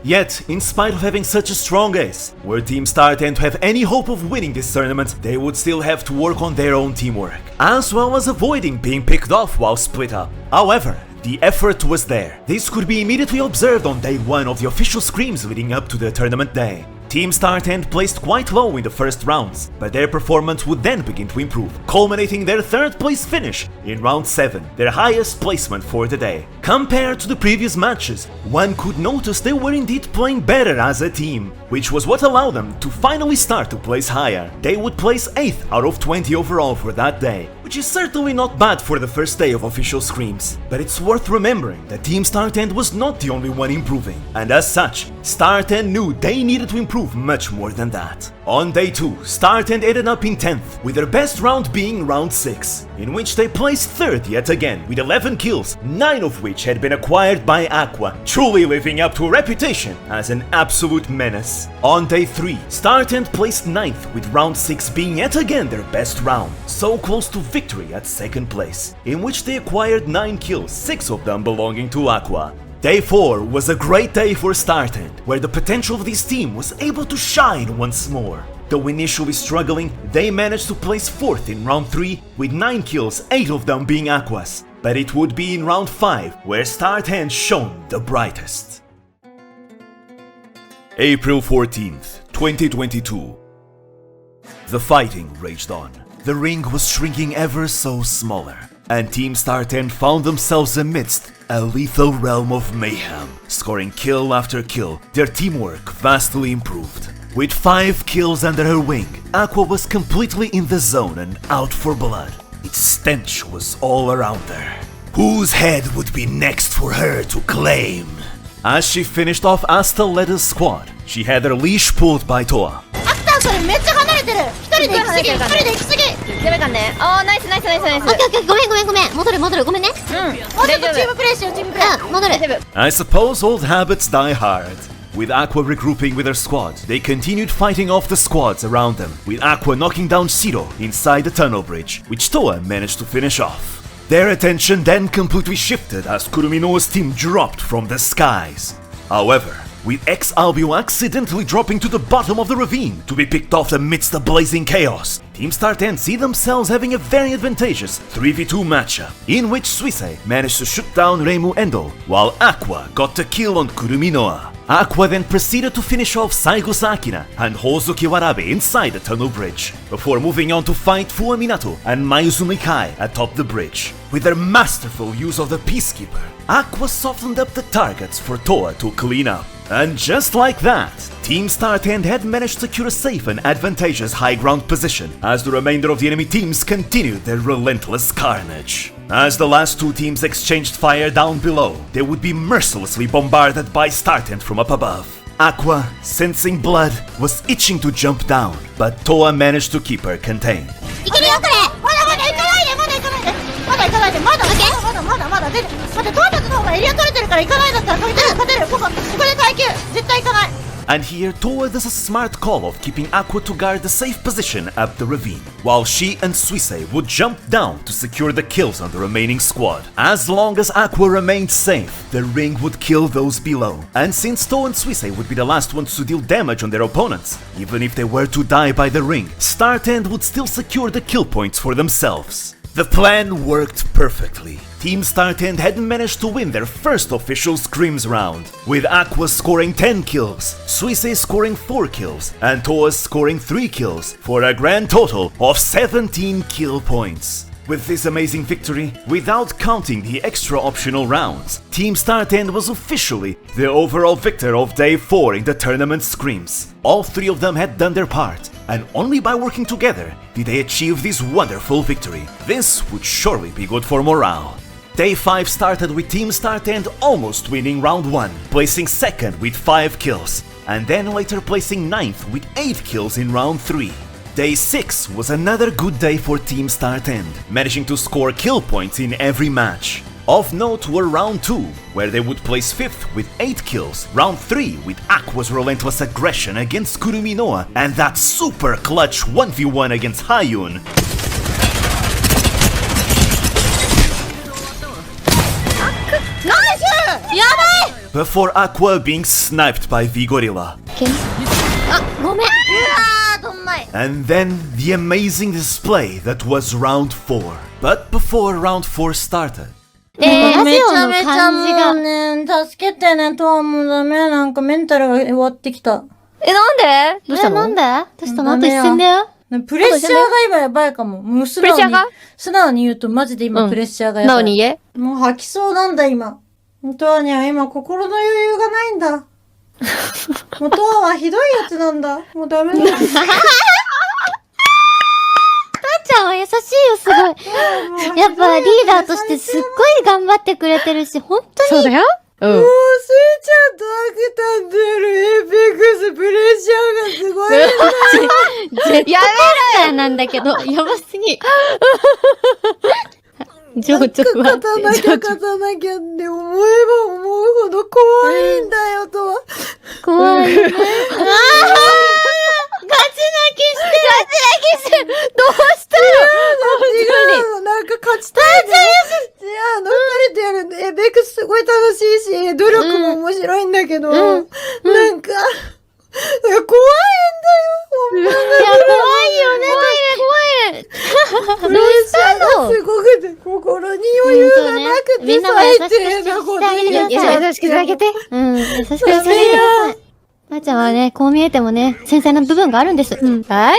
Yet, in spite of having such a strong ace, were Team StartEnd to have any hope of winning this tournament, they would still have to work on their own teamwork, as well as avoiding being picked off while split up. However, the effort was there. This could be immediately observed on day 1 of the official scrims leading up to the tournament day. Team StartEnd placed quite low in the first rounds, but their performance would then begin to improve, culminating their 3rd place finish in round 7, their highest placement for the day. Compared to the previous matches, one could notice they were indeed playing better as a team, which was what allowed them to finally start to place higher. They would place 8th out of 20 overall for that day, which is certainly not bad for the first day of official scrims. But it's worth remembering that Team StartEnd was not the only one improving, and as such, StartEnd knew they needed to improve much more than that. On day 2, StartEnd ended up in 10th, with their best round being round 6, in which they placed 3rd yet again with 11 kills, 9 of which had been acquired by Aqua, truly living up to a reputation as an absolute menace. On day 3, StartEnd placed 9th with round 6 being yet again their best round, so close to victory at 2nd place, in which they acquired 9 kills, 6 of them belonging to Aqua. Day 4 was a great day for StartEnd, where the potential of this team was able to shine once more. Though initially struggling, they managed to place 4th in round 3 with 9 kills, 8 of them being Aqua's. But it would be in round 5 where StartEnd shone the brightest. April 14th, 2022. The fighting raged on. The ring was shrinking ever so smaller, and Team StartEnd found themselves amidst a lethal realm of mayhem. Scoring kill after kill, their teamwork vastly improved. With 5 kills under her wing, Aqua was completely in the zone and out for blood. Its stench was all around her. Whose head would be next for her to claim? As she finished off Asta-led squad, she had her leash pulled by Toa. それめっちゃ離れてる。一人で行き過ぎ、一人で行き過ぎ。やばいかんね。あーナイスナイスナイスナイス。オッケーオッケー、ごめん。戻るごめんね。これちょっとチームプレイしよう、チームプレイ。戻る。 I suppose old habits die hard. With Aqua regrouping with her squad, they continued fighting off the squads around them, with Aqua knocking down Shiro inside the tunnel bridge, which Toa managed to finish off. Their attention then completely shifted as Kuruminoa's team dropped from the skies. However, with X-Albio accidentally dropping to the bottom of the ravine to be picked off amidst the blazing chaos, Team StartEnd see themselves having a very advantageous 3v2 matchup, in which Suisei managed to shoot down Reimu Endo, while Aqua got the kill on Kuruminoa. Aqua then proceeded to finish off Saigo Sakina and Hozuki Warabe inside the tunnel bridge, before moving on to fight Fua Minato and Mayuzumi Kai atop the bridge. With their masterful use of the Peacekeeper, Aqua softened up the targets for Toa to clean up. And just like that, Team StartEnd had managed to secure a safe and advantageous high ground position as the remainder of the enemy teams continued their relentless carnage. As the last two teams exchanged fire down below, they would be mercilessly bombarded by StartEnd from up above. Aqua, sensing blood, was itching to jump down, but Toa managed to keep her contained. いけるよこれ。まだまだ行かないで、まだ行かないで。まだ行かないで、まだ出て。待って、トータスの方がエリア取れてるから行かないだったら勝てる。ここで耐久。絶対行かない。 And here Toa does a smart call of keeping Aqua to guard the safe position up the ravine, while she and Suisei would jump down to secure the kills on the remaining squad. As long as Aqua remained safe, the ring would kill those below. And since Toa and Suisei would be the last ones to deal damage on their opponents, even if they were to die by the ring, StartEnd would still secure the kill points for themselves. The plan worked perfectly. Team StartEnd had managed to win their first official scrims round, with Aqua scoring 10 kills, Suisei scoring 4 kills, and Toa scoring 3 kills, for a grand total of 17 kill points. With this amazing victory, without counting the extra optional rounds, Team StartEnd was officially the overall victor of Day 4 in the tournament scrims. All three of them had done their part, and only by working together did they achieve this wonderful victory. This would surely be good for morale. Day 5 started with Team StartEnd almost winning round 1, placing second with 5 kills, and then later placing 9th with 8 kills in round 3. Day 6 was another good day for Team StartEnd, managing to score kill points in every match. Of note were round 2, where they would place 5th with 8 kills, round 3 with Aqua's relentless aggression against Kuruminoa, and that super clutch 1v1 against Hayun. Before Aqua being sniped by V-Gorilla. And then the amazing display that was round 4. But before round 4 started, めちゃめちゃもうね、助けてね、トアもダメ、なんかメンタルが終わってきた。なんでどうしたのなんでどうしたのあと一戦だよ。プレッシャーが今やばいかも。もう素直に言うとマジで今プレッシャーがやばい。何言えもう吐きそうなんだ今。トアには今心の余裕がないんだ。もうトアはひどいやつなんだ。もうダメだ。たっちゃんは優しいよ、すごい。やっぱリーダーとしてすっごい頑張ってくれてるし、本当に。そうだよ。もうスイちゃんとアクタンとやるエーペックスプレッシャーがすごいんだよ。やめろよなんだけど、やばすぎ。情緒は。勝たなきゃって思えば思うほど怖いんだよとは。怖いね。ガチ泣きして。どうしたの違う、なんか勝ちたい。二人でやるんで、エーペックスすごい楽しいし、努力も面白いんだけど、なんか、怖いんだよ、ほんまに。いや、怖いよね、怖い。プレッシャーがすごくて、心に余裕がなくて、最低なことに言っちゃう。優しくしてあげて。優しくしてあげて。たっちゃんはね、こう見えてもね、繊細な部分があるんです。大丈夫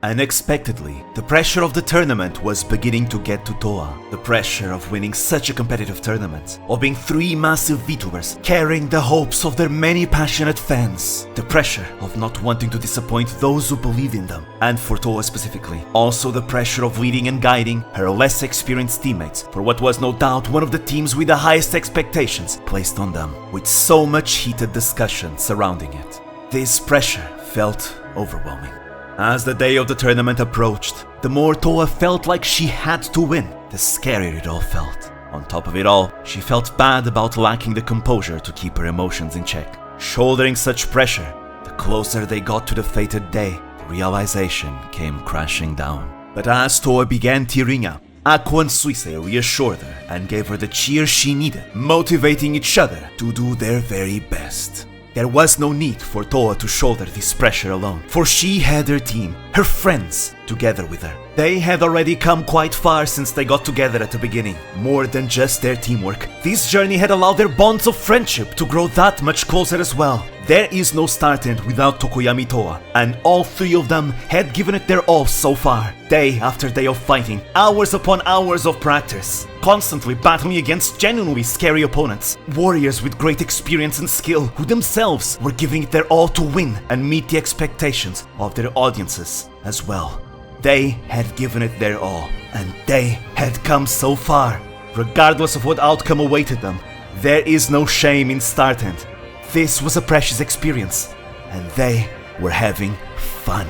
Unexpectedly, the pressure of the tournament was beginning to get to Toa. The pressure of winning such a competitive tournament, of being 3 massive VTubers, carrying the hopes of their many passionate fans. The pressure of not wanting to disappoint those who believed in them, and for Toa specifically. Also the pressure of leading and guiding her less experienced teammates for what was no doubt one of the teams with the highest expectations placed on them, with so much heated discussion surrounding it. This pressure felt overwhelming. As the day of the tournament approached, the more Toa felt like she had to win, the scarier it all felt. On top of it all, she felt bad about lacking the composure to keep her emotions in check. Shouldering such pressure, the closer they got to the fated day, the realization came crashing down. But as Toa began tearing up, Aqua and Suisei reassured her and gave her the cheer she needed, motivating each other to do their very best. There was no need for Toa to shoulder this pressure alone, for she had her team, her friends, together with her. They had already come quite far since they got together at the beginning. More than just their teamwork, this journey had allowed their bonds of friendship to grow that much closer as well. There is no StartEnd without Tokoyami Toa, and all three of them had given it their all so far. Day after day of fighting, hours upon hours of practice, constantly battling against genuinely scary opponents, warriors with great experience and skill who themselves were giving it their all to win and meet the expectations of their audiences as well. They had given it their all, and they had come so far. Regardless of what outcome awaited them, there is no shame in StartEnd. This was a precious experience, and they were having fun.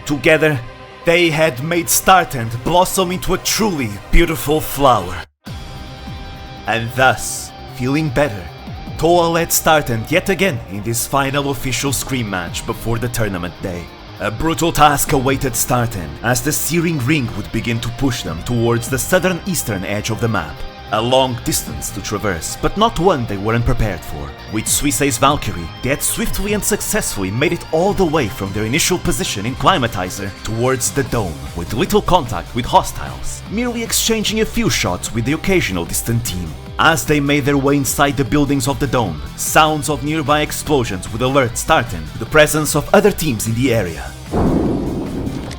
Together, they had made StartEnd blossom into a truly beautiful flower. And thus, feeling better, Toa led StartEnd yet again in this final official scrim match before the tournament day. A brutal task awaited StartEnd as the searing ring would begin to push them towards the southern-eastern edge of the map. A long distance to traverse, but not one they weren't prepared for. With Suisei's Valkyrie, they had swiftly and successfully made it all the way from their initial position in Climatizer towards the dome, with little contact with hostiles, merely exchanging a few shots with the occasional distant team. As they made their way inside the buildings of the dome, sounds of nearby explosions would alert StartEnd to the presence of other teams in the area.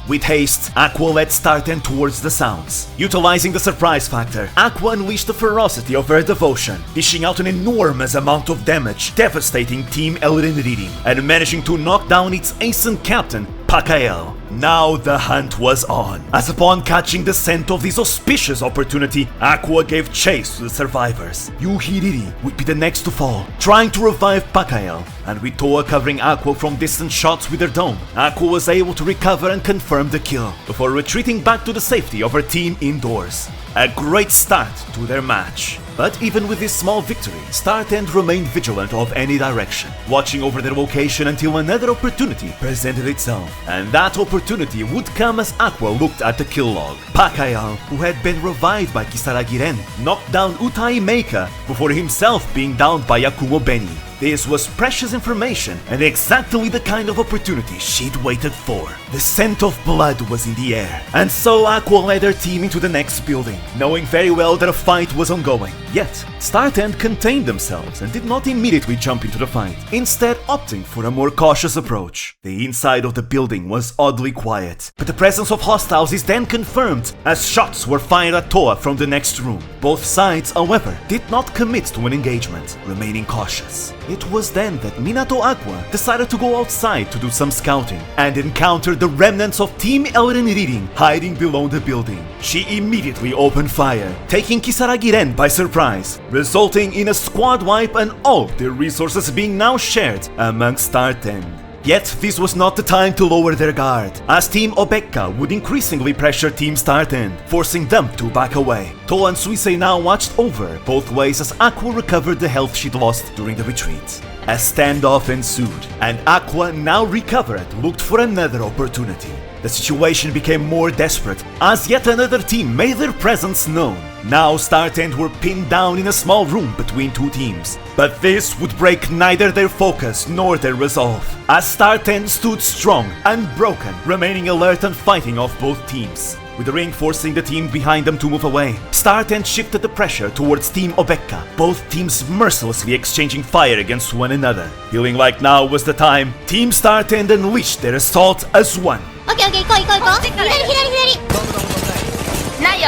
With haste, Aqua led StartEnd towards the sounds. Utilizing the surprise factor, Aqua unleashed the ferocity of her devotion, dishing out an enormous amount of damage, devastating Team Erdtree, and managing to knock down its ancient captain, Pakael. Now the hunt was on, as upon catching the scent of this auspicious opportunity, Aqua gave chase to the survivors. Yuhiriri would be the next to fall, trying to revive Pakael, and with Toa covering Aqua from distant shots with her dome, Aqua was able to recover and confirm the kill, before retreating back to the safety of her team indoors. A great start to their match. But even with this small victory, StartEnd remained vigilant of any direction, watching over their location until another opportunity presented itself. And that opportunity would come as Aqua looked at the kill log. Pakael, who had been revived by Kisaragiren, knocked down Umineko before himself being downed by Yakumo Beni. This was precious information and exactly the kind of opportunity she'd waited for. The scent of blood was in the air, and so Aqua led her team into the next building, knowing very well that a fight was ongoing. Yet, StartEnd contained themselves and did not immediately jump into the fight, instead opting for a more cautious approach. The inside of the building was oddly quiet, but the presence of hostiles is then confirmed as shots were fired at Toa from the next room. Both sides, however, did not commit to an engagement, remaining cautious. It was then that Minato Aqua decided to go outside to do some scouting and encountered the remnants of Team Erdtree hiding below the building. She immediately opened fire, taking Kisaragiren by surprise, resulting in a squad wipe and all their resources being now shared amongst StartEnd. Yet this was not the time to lower their guard, as Team Omake would increasingly pressure Team StartEnd, forcing them to back away. Toa and Suisei now watched over both ways as Aqua recovered the health she'd lost during the retreat. A standoff ensued, and Aqua, now recovered, looked for another opportunity. The situation became more desperate as yet another team made their presence known. Now StartEnd were pinned down in a small room between two teams, but this would break neither their focus nor their resolve, as StartEnd stood strong, unbroken, remaining alert and fighting off both teams. With the ring forcing the team behind them to move away, StartEnd shifted the pressure towards Team Omake, both teams mercilessly exchanging fire against one another. Feeling like now was the time, Team StartEnd unleashed their assault as one. オッケーオッケー、行こう行こう行こう。左左左。ないよ。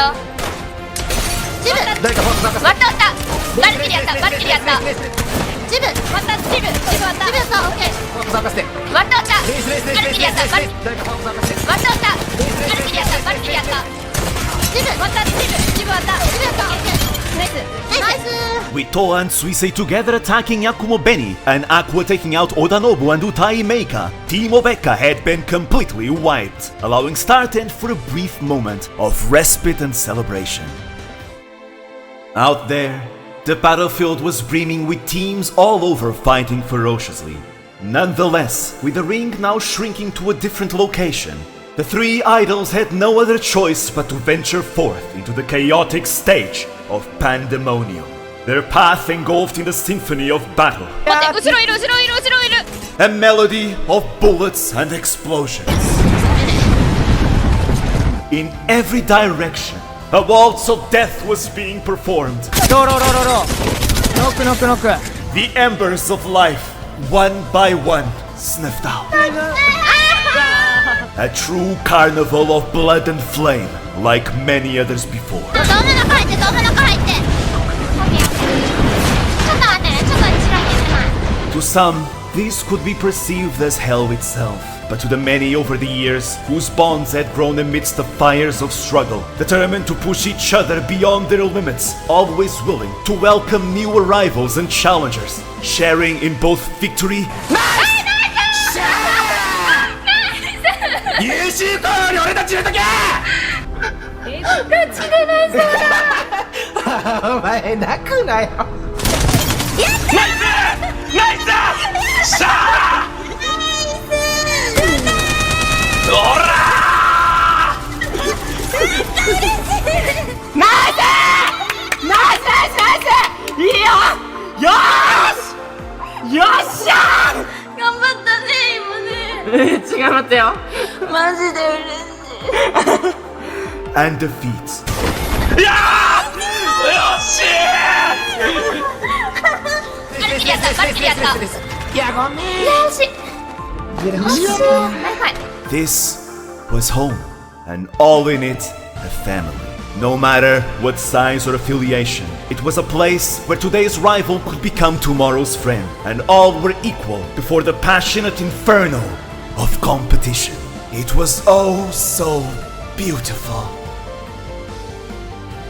ジブ。誰か割った割った。バルキリやったバルキリやった。ジブ。割ったジブ。ジブ割った。ジブやった。オッケー。割った割った。バルキリやったバル。誰か割った割った。バルキリやったバルキリやった。ジブ割ったジブ。ジブ割った。ジブやった。オッケー。ナイス。ナイス。With Toa and Suisei together attacking Yakumo Beni and Aqua taking out Odanobu and Umineko, Team Omake had been completely wiped, allowing StartEnd for a brief moment of respite and celebration. Out there, the battlefield was brimming with teams all over fighting ferociously. Nonetheless, with the ring now shrinking to a different location, the three idols had no other choice but to venture forth into the chaotic stage of pandemonium. Their path engulfed in the symphony of battle, 待って、後ろいる後ろいる後ろいる a melody of bullets and explosions. In every direction, a waltz of death was being performed. ローローローローローノックノックノック The embers of life, one by one, snuffed out. A true carnival of blood and flame, like many others before. 豆腐の中入って豆腐の中入ってちょっと待ってねちょっと後ろに行ってない To some, this could be perceived as hell itself. But to the many over the years, whose bonds had grown amidst the fires of struggle, determined to push each other beyond their limits, always willing to welcome new arrivals and challengers, sharing in both victory and defeats. バリキリやったバリキリやったいやごめんよしよしはい This was home, and all in it, a family. No matter what size or affiliation, it was a place where today's rival could become tomorrow's friend, and all were equal before the passionate inferno of competition. It was oh so beautiful.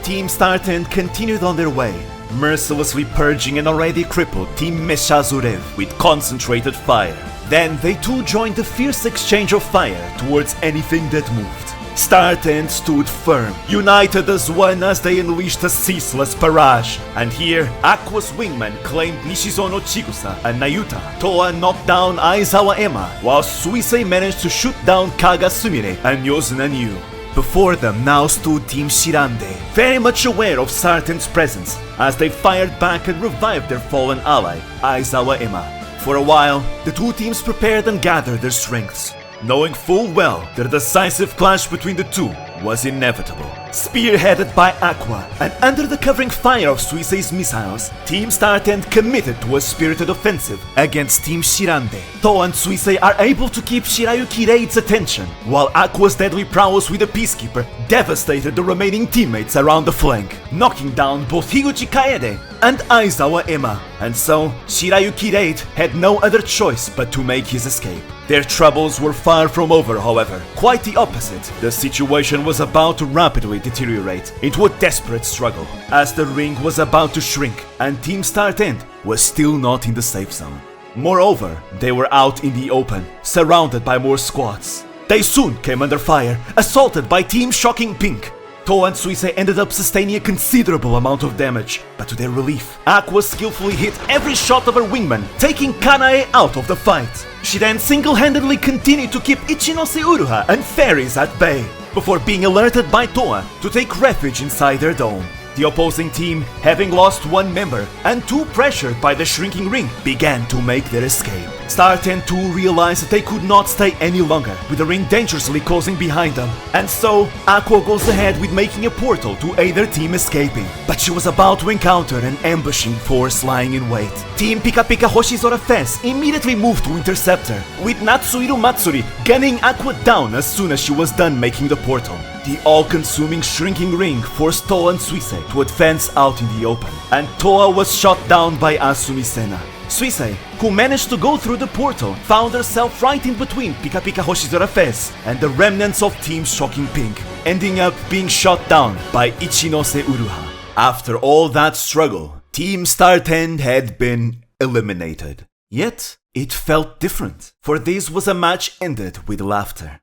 Team StartEnd continued on their way, mercilessly purging an already crippled Team Mishneider with concentrated fire. Then they too joined the fierce exchange of fire towards anything that moved. StartEnd stood firm, united as one as they unleashed a ceaseless barrage. And here, Aqua's wingman claimed Nishizono Chigusa and Nayuta. Toa knocked down Aizawa Emma, while Suisei managed to shoot down Kaga Sumire and Yozuna Nyu. Before them now stood Team Shirande, very much aware of StartEnd's presence, as they fired back and revived their fallen ally, Aizawa Emma. For a while, the two teams prepared and gathered their strengths, knowing full well that a decisive clash between the two was inevitable. Spearheaded by Aqua and under the covering fire of Suisei's missiles, Team StartEnd committed to a spirited offensive against Team Shirande. Toa and Suisei are able to keep Shirayuki Reid's attention, while Aqua's deadly prowess with the Peacekeeper devastated the remaining teammates around the flank, knocking down both Higuchi Kaede and Aizawa Emma. And so, Shirayuki Reid had no other choice but to make his escape. Their troubles were far from over, however. Quite the opposite. The situation was about to rapidly deteriorate into a desperate struggle, as the ring was about to shrink and Team StartEnd was still not in the safe zone. Moreover, they were out in the open, surrounded by more squads. They soon came under fire, assaulted by Team Shocking Pink. Toa and Suisei ended up sustaining a considerable amount of damage, but to their relief, Aqua skillfully hit every shot of her wingman, taking Kanae out of the fight. She then single-handedly continued to keep Ichinose Uruha and fairies at bay, before being alerted by Toa to take refuge inside their dome. The opposing team, having lost one member and too pressured by the shrinking ring, began to make their escape. StartEnd too realized that they could not stay any longer, with the ring dangerously closing behind them. And so, Aqua goes ahead with making a portal to aid their team escaping. But she was about to encounter an ambushing force lying in wait. Team Pika Pika Hoshizora Fest immediately moved to intercept her, with Natsuiru Matsuri gunning Aqua down as soon as she was done making the portal. The all-consuming shrinking ring forced Toa and Suisei to advance out in the open, and Toa was shot down by Asumi Sena. Suisei, who managed to go through the portal, found herself right in between Pika Pika Hoshizora Fest and the remnants of Team Shocking Pink, ending up being shot down by Ichinose Uruha. After all that struggle, Team StartEnd had been eliminated. Yet, it felt different, for this was a match ended with laughter.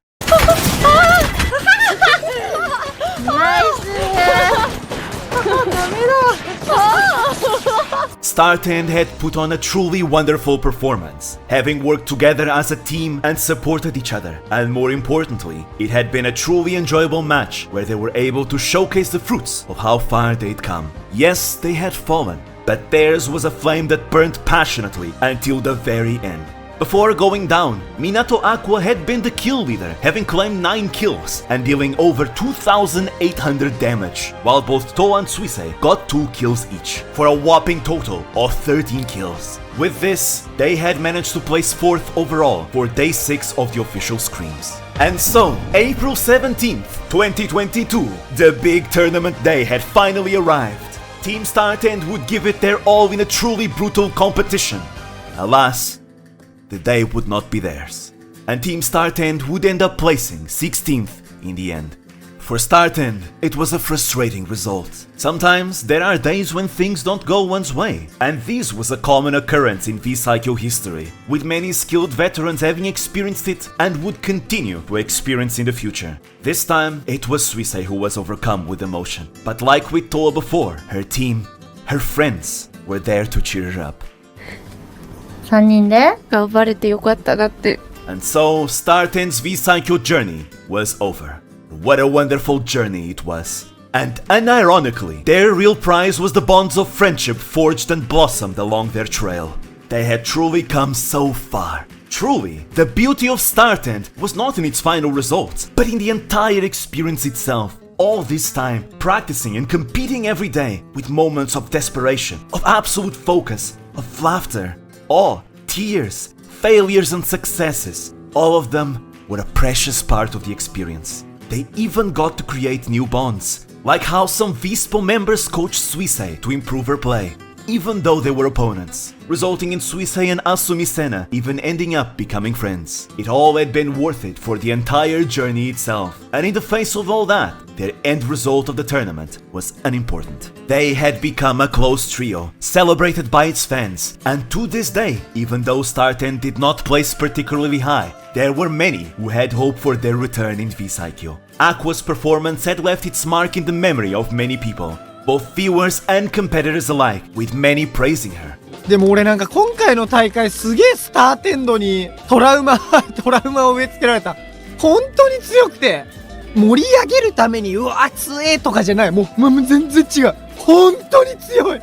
ナイスダメだ StartEnd had put on a truly wonderful performance, having worked together as a team and supported each other. And more importantly, it had been a truly enjoyable match where they were able to showcase the fruits of how far they'd come. Yes, they had fallen, but theirs was a flame that burned passionately until the very end. Before going down, Minato Aqua had been the kill leader, having claimed 9 kills and dealing over 2,800 damage, while both To and Suisei got 2 kills each, for a whopping total of 13 kills. With this, they had managed to place 4th overall for day 6 of the official scrims. And so, April 17th, 2022, the big tournament day had finally arrived. Team StartEnd would give it their all in a truly brutal competition. Alas, the day would not be theirs, and Team StartEnd would end up placing 16th in the end. For StartEnd, it was a frustrating result. Sometimes there are days when things don't go one's way, and this was a common occurrence in VSaikyo history, with many skilled veterans having experienced it and would continue to experience in the future. This time, it was Suisei who was overcome with emotion, but like with Toa before, her team, her friends, were there to cheer her up. 3人で頑張れてよかったなって。 And so, StartEnd's VSaikyo journey was over. What a wonderful journey it was. And unironically, their real prize was the bonds of friendship forged and blossomed along their trail. They had truly come so far. Truly, the beauty of StartEnd was not in its final results, but in the entire experience itself. All this time, practicing and competing every day, with moments of desperation, of absolute focus, of laughter, awe, tears, failures and successes, all of them were a precious part of the experience. They even got to create new bonds, like how some VSpo members coached Suisei to improve her play, even though they were opponents, resulting in Suisei and Asumi Sena even ending up becoming friends. It all had been worth it for the entire journey itself, and in the face of all that, their end result of the tournament was unimportant. They had become a close trio, celebrated by its fans, and to this day, even though StartEnd did not place particularly high, there were many who had hoped for their return in VSaikyo. Aqua's performance had left its mark in the memory of many people, both viewers and competitors alike, with many praising her. でも俺なんか今回の大会すげえスターテンドにトラウマを植え付けられた。本当に強くて、盛り上げるためにうわ強えとかじゃない。もう全然違う。本当に強い。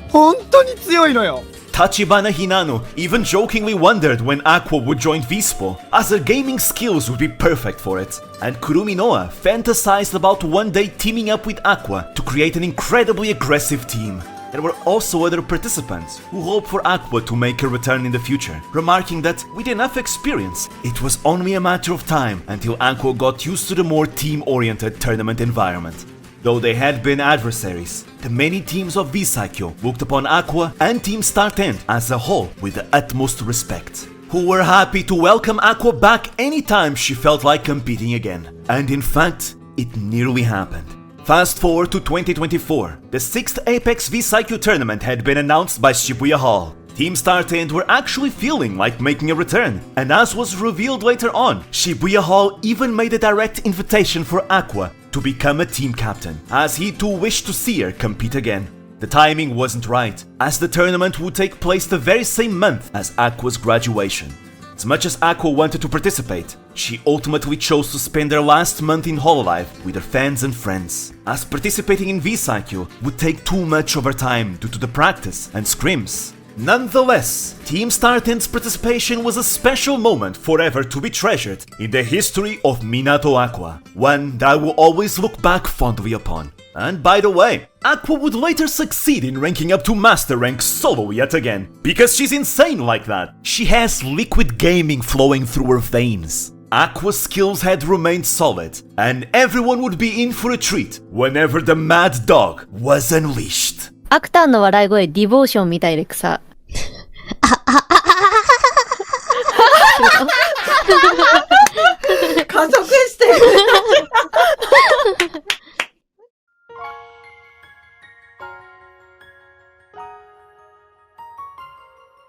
本当に強いのよ。Tachibana Hinano even jokingly wondered when Aqua would join VSpo, as her gaming skills would be perfect for it. And Kurumi Noa fantasized about one day teaming up with Aqua to create an incredibly aggressive team. There were also other participants who hoped for Aqua to make a return in the future, remarking that with enough experience, it was only a matter of time until Aqua got used to the more team-oriented tournament environment. Though they had been adversaries, the many teams of VSaikyo looked upon Aqua and Team StartEnd as a whole with the utmost respect, who were happy to welcome Aqua back anytime she felt like competing again. And in fact, it nearly happened. Fast forward to 2024, the 6th Apex VSaikyo Tournament had been announced by Shibuya Hall. Team StartEnd were actually feeling like making a return, and as was revealed later on, Shibuya Hall even made a direct invitation for Aqua to become a team captain, as he too wished to see her compete again. The timing wasn't right, as the tournament would take place the very same month as Aqua's graduation. As much as Aqua wanted to participate, she ultimately chose to spend her last month in Hololive with her fans and friends, as participating in VSaikyo would take too much of her time due to the practice and scrims. Nonetheless, Team StartEnd's participation was a special moment forever to be treasured in the history of Minato Aqua, one that I will always look back fondly upon. And by the way, Aqua would later succeed in ranking up to Master Rank solo yet again, because she's insane like that. She has liquid gaming flowing through her veins. Aqua's skills had remained solid, and everyone would be in for a treat whenever the mad dog was unleashed. アクターの笑い声ディボーションみたいで草。加速してる。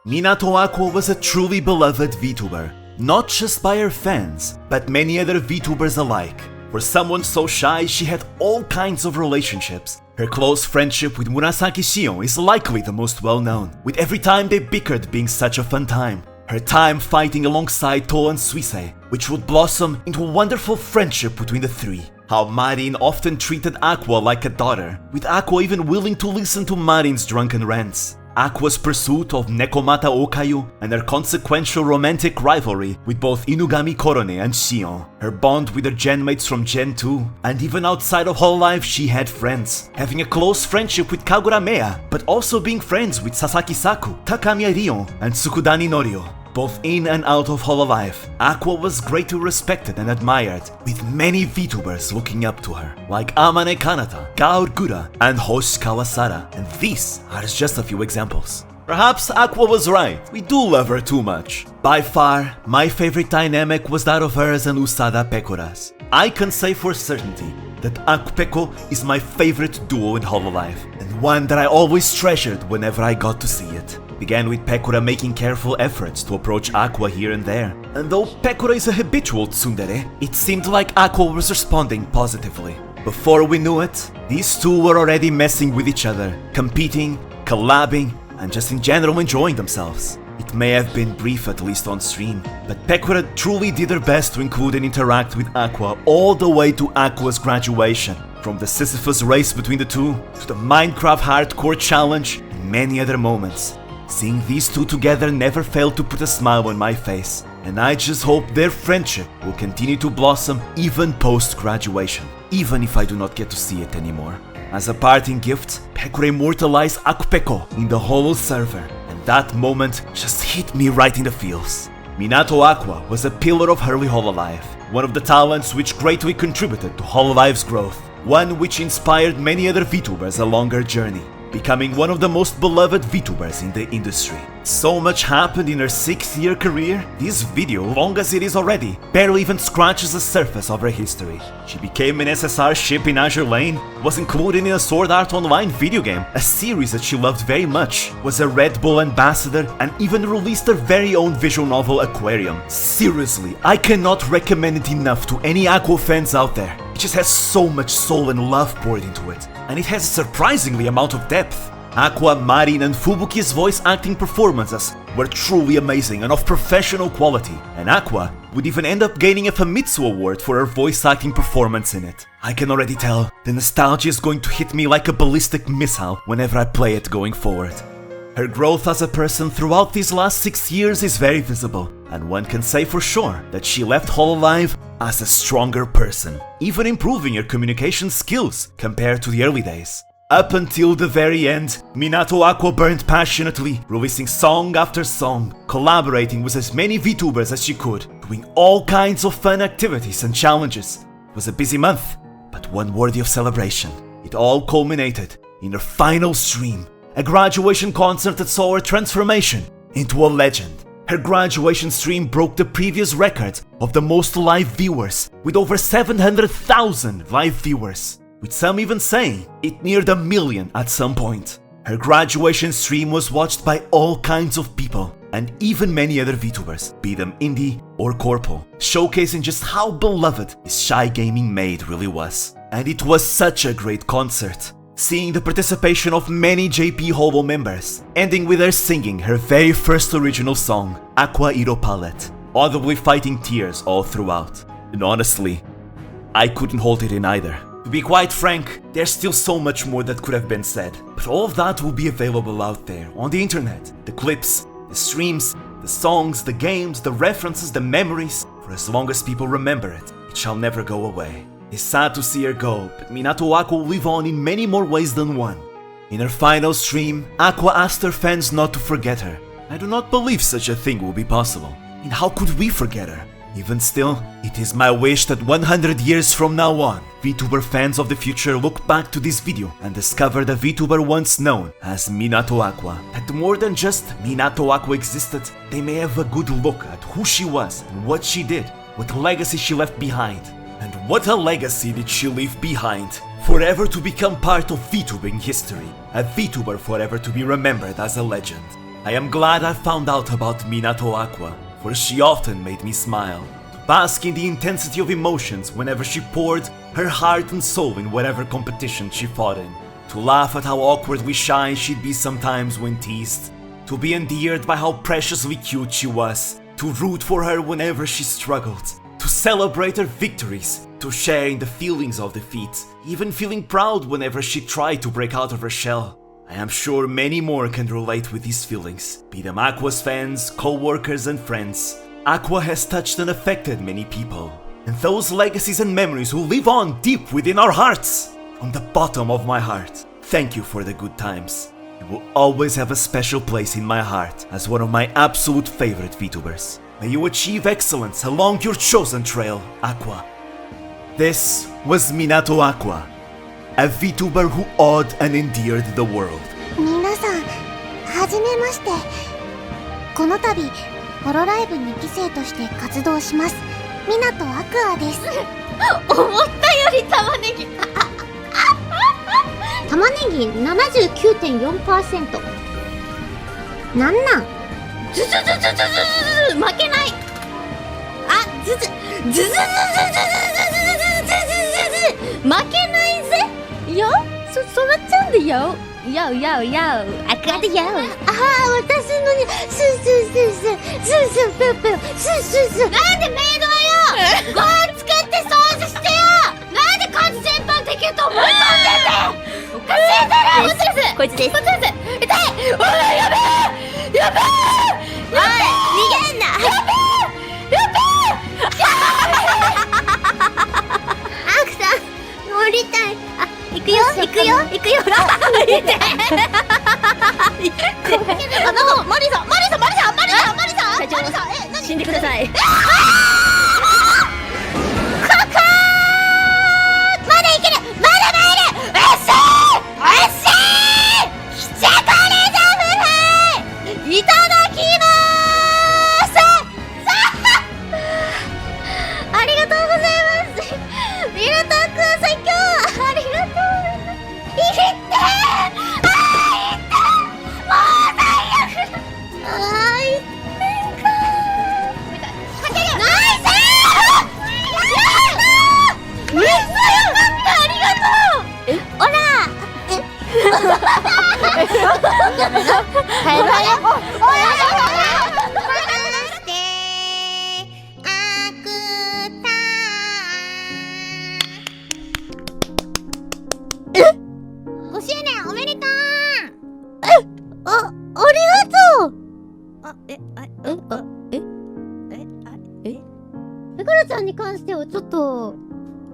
Minato Aqua was a truly beloved VTuber, not just by her fans, but many other VTubers alike. For someone so shy, she had all kinds of relationships. Her close friendship with Murasaki Shion is likely the most well-known, with every time they bickered being such a fun time. Her time fighting alongside To and Suisei, which would blossom into a wonderful friendship between the three. How Marin often treated Aqua like a daughter, with Aqua even willing to listen to Marin's drunken rants. Aqua's pursuit of Nekomata Okayu and her consequential romantic rivalry with both Inugami Korone and Shion, her bond with her genmates from Gen 2, and even outside of Hololive she had friends, having a close friendship with Kagura Mea, but also being friends with Sasaki Saku, Takamiya Rion, and Tsukudani Norio. Both in and out of Hololive, Aqua was greatly respected and admired, with many VTubers looking up to her, like Amane Kanata, Gaur Gura, and Hoshi Kawasara, and these are just a few examples. Perhaps Aqua was right, we do love her too much. By far, my favorite dynamic was that of hers and Usada Pekora's. I can say for certainty that Akupeko is my favorite duo in Hololive, and one that I always treasured whenever I got to see it. Began with Pekora making careful efforts to approach Aqua here and there, and though Pekora is a habitual tsundere, it seemed like Aqua was responding positively. Before we knew it, these two were already messing with each other, competing, collabing, and just in general enjoying themselves. It may have been brief, at least on stream, but Pekora truly did her best to include and interact with Aqua all the way to Aqua's graduation, from the Sisyphus race between the two, to the Minecraft hardcore challenge, and many other moments. Seeing these two together never failed to put a smile on my face, and I just hope their friendship will continue to blossom even post-graduation, even if I do not get to see it anymore. As a parting gift, Pekora immortalized Akupeko in the Holo server, and that moment just hit me right in the feels. Minato Aqua was a pillar of early Hololive, one of the talents which greatly contributed to Hololive's growth, one which inspired many other VTubers along her journey, becoming one of the most beloved VTubers in the industry. So much happened in her 6-year career, this video, long as it is already, barely even scratches the surface of her history. She became an SSR ship in Azure Lane, was included in a Sword Art Online video game, a series that she loved very much, was a Red Bull ambassador, and even released her very own visual novel Aquarium. Seriously, I cannot recommend it enough to any Aqua fans out there. It just has so much soul and love poured into it, and it has a surprisingly amount of depth. Aqua, Marin, and Fubuki's voice acting performances were truly amazing and of professional quality, and Aqua would even end up gaining a Famitsu award for her voice acting performance in it. I can already tell the nostalgia is going to hit me like a ballistic missile whenever I play it going forward. Her growth as a person throughout these last 6 years is very visible, and one can say for sure that she left Hololive as a stronger person, even improving her communication skills compared to the early days. Up until the very end, Minato Aqua burned passionately, releasing song after song, collaborating with as many VTubers as she could, doing all kinds of fun activities and challenges. It was a busy month, but one worthy of celebration. It all culminated in her final stream, a graduation concert that saw her transformation into a legend. Her graduation stream broke the previous record of the most live viewers, with over 700,000 live viewers, with some even saying it neared 1 million at some point. Her graduation stream was watched by all kinds of people, and even many other VTubers, be them indie or corpo, showcasing just how beloved this shy gaming maid really was. And it was such a great concert, seeing the participation of many JP Holo members, ending with her singing her very first original song, Aqua Iro Palette, audibly fighting tears all throughout. And honestly, I couldn't hold it in either. To be quite frank, there's still so much more that could have been said, but all of that will be available out there, on the internet. The clips, the streams, the songs, the games, the references, the memories, for as long as people remember it, it shall never go away. It's sad to see her go, but Minato Aqua will live on in many more ways than one. In her final stream, Aqua asked her fans not to forget her. I do not believe such a thing will be possible. And how could we forget her? Even still, it is my wish that 100 years from now on, VTuber fans of the future look back to this video and discover the VTuber once known as Minato Aqua. That more than just Minato Aqua existed, they may have a good look at who she was and what she did, what legacy she left behind. And what a legacy did she leave behind, forever to become part of VTubing history, a VTuber forever to be remembered as a legend. I am glad I found out about Minato Aqua, for she often made me smile. To bask in the intensity of emotions whenever she poured her heart and soul in whatever competition she fought in. To laugh at how awkwardly shy she'd be sometimes when teased. To be endeared by how preciously cute she was. To root for her whenever she struggled. To celebrate her victories. To share in the feelings of defeat. Even feeling proud whenever she tried to break out of her shell. I am sure many more can relate with these feelings. Be them Aqua's fans, co-workers and friends. Aqua has touched and affected many people. And those legacies and memories will live on deep within our hearts. From the bottom of my heart, thank you for the good times. You will always have a special place in my heart as one of my absolute favorite VTubers. May you achieve excellence along your chosen trail, Aqua. This was Minato Aqua, a VTuber who awed and endeared the world. 皆さん、はじめまして。この度、ホロライブ2期生として活動します。minato Aqua です。思ったより玉ねぎ。玉ねぎ 79.4%。なんなんズズズズズズズズ負けない。あ、ズズズズズズズズズズズズ負けないぜよ。そらちゃんでよ。よよよアクアでよ。ああ、私のにスースースースースースープープースースースー。なんでメイドはよご飯作って掃除してよ。なんでカズ先輩的と思い込んでんだよ。おかしいだろ。こっちです。こいつです。こっちです。痛い。おらやべえやべえ。おい逃げんな。やべえやべえ。アクさん乗りたい。あ、行くよ行くよ行くよ。痛い。マリさん社長死んでください。まだいける。まだ参る。おっしゃー来ちゃこれだフライいただきまーす。ありがとうございます。ミラトアクア最強。ありがとうございます。いって5周年おめでとう。ありがとう。ペカラちゃんに関してはちょっと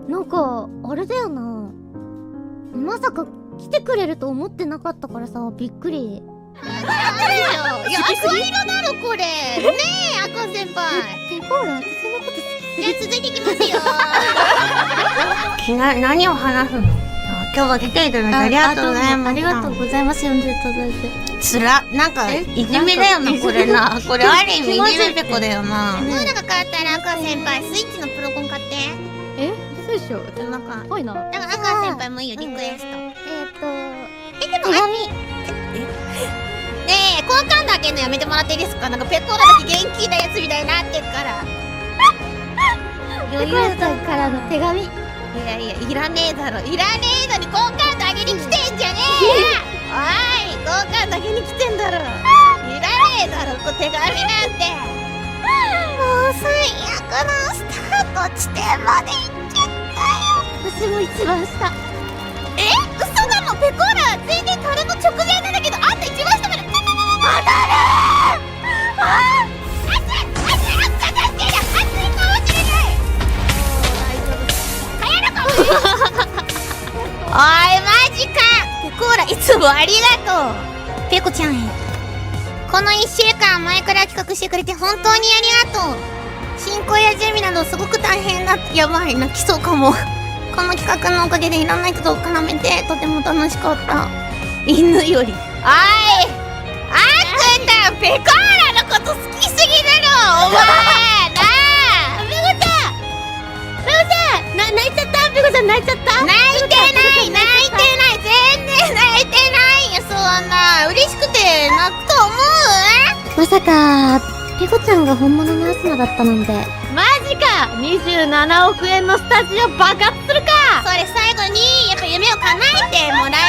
なんかあれだよな。まさか来てくれると思ってなかったからさ、びっくり。いやアクア色なのこれねえ、アクア先輩。ペコーラ、私のこと好き。じゃあ続いていきますよ。何を話すの。今日は来ていただいてありがとうございます。ありがとうございます。呼んでいただいて。つら、なんかいじめだよなこれな。これある意味いじめペコだよな。ムードが変わったらアクア先輩スイッチのプロコン買って。そうでしょ。なんか怖いな。だからアクア先輩もいいよリクエスト。でも手紙。ねえ、交換だけのやめてもらっていいですか。なんかペコーラだけ元気なやつみたいになってるから。余裕さんからの手紙。いやいや、いらねえだろ。いらねえのに交換だけに来てんじゃねえよ。おい、交換だけに来てんだろ。いらねえだろ、手紙なんて。もう最悪なスタート地点まで行っちゃったよ。私も一番下。嘘なの。ペコーラ全然樽の直前なんだけど、あんた一番下まで当たる。おいマジか。ペコーラいつもありがとう。ペコちゃんへこの1週間前から企画してくれて本当にありがとう。進行や準備などすごく大変だ。やばい、泣きそうかも。この企画のおかげでいろんな人と絡めてとても楽しかった。犬より。おいあくんだ、ペコーラのこと好きすぎだろお前なあ。ペコちゃん泣いちゃった。ペコちゃん泣いちゃった。泣いてない全然泣いてないよ。そんな嬉しくて泣くと思う。まさかペコちゃんが本物のアスナだったなんて。マジか !27 億円のスタジオ爆発するか。それ最後にやっぱ夢を叶えてもらえ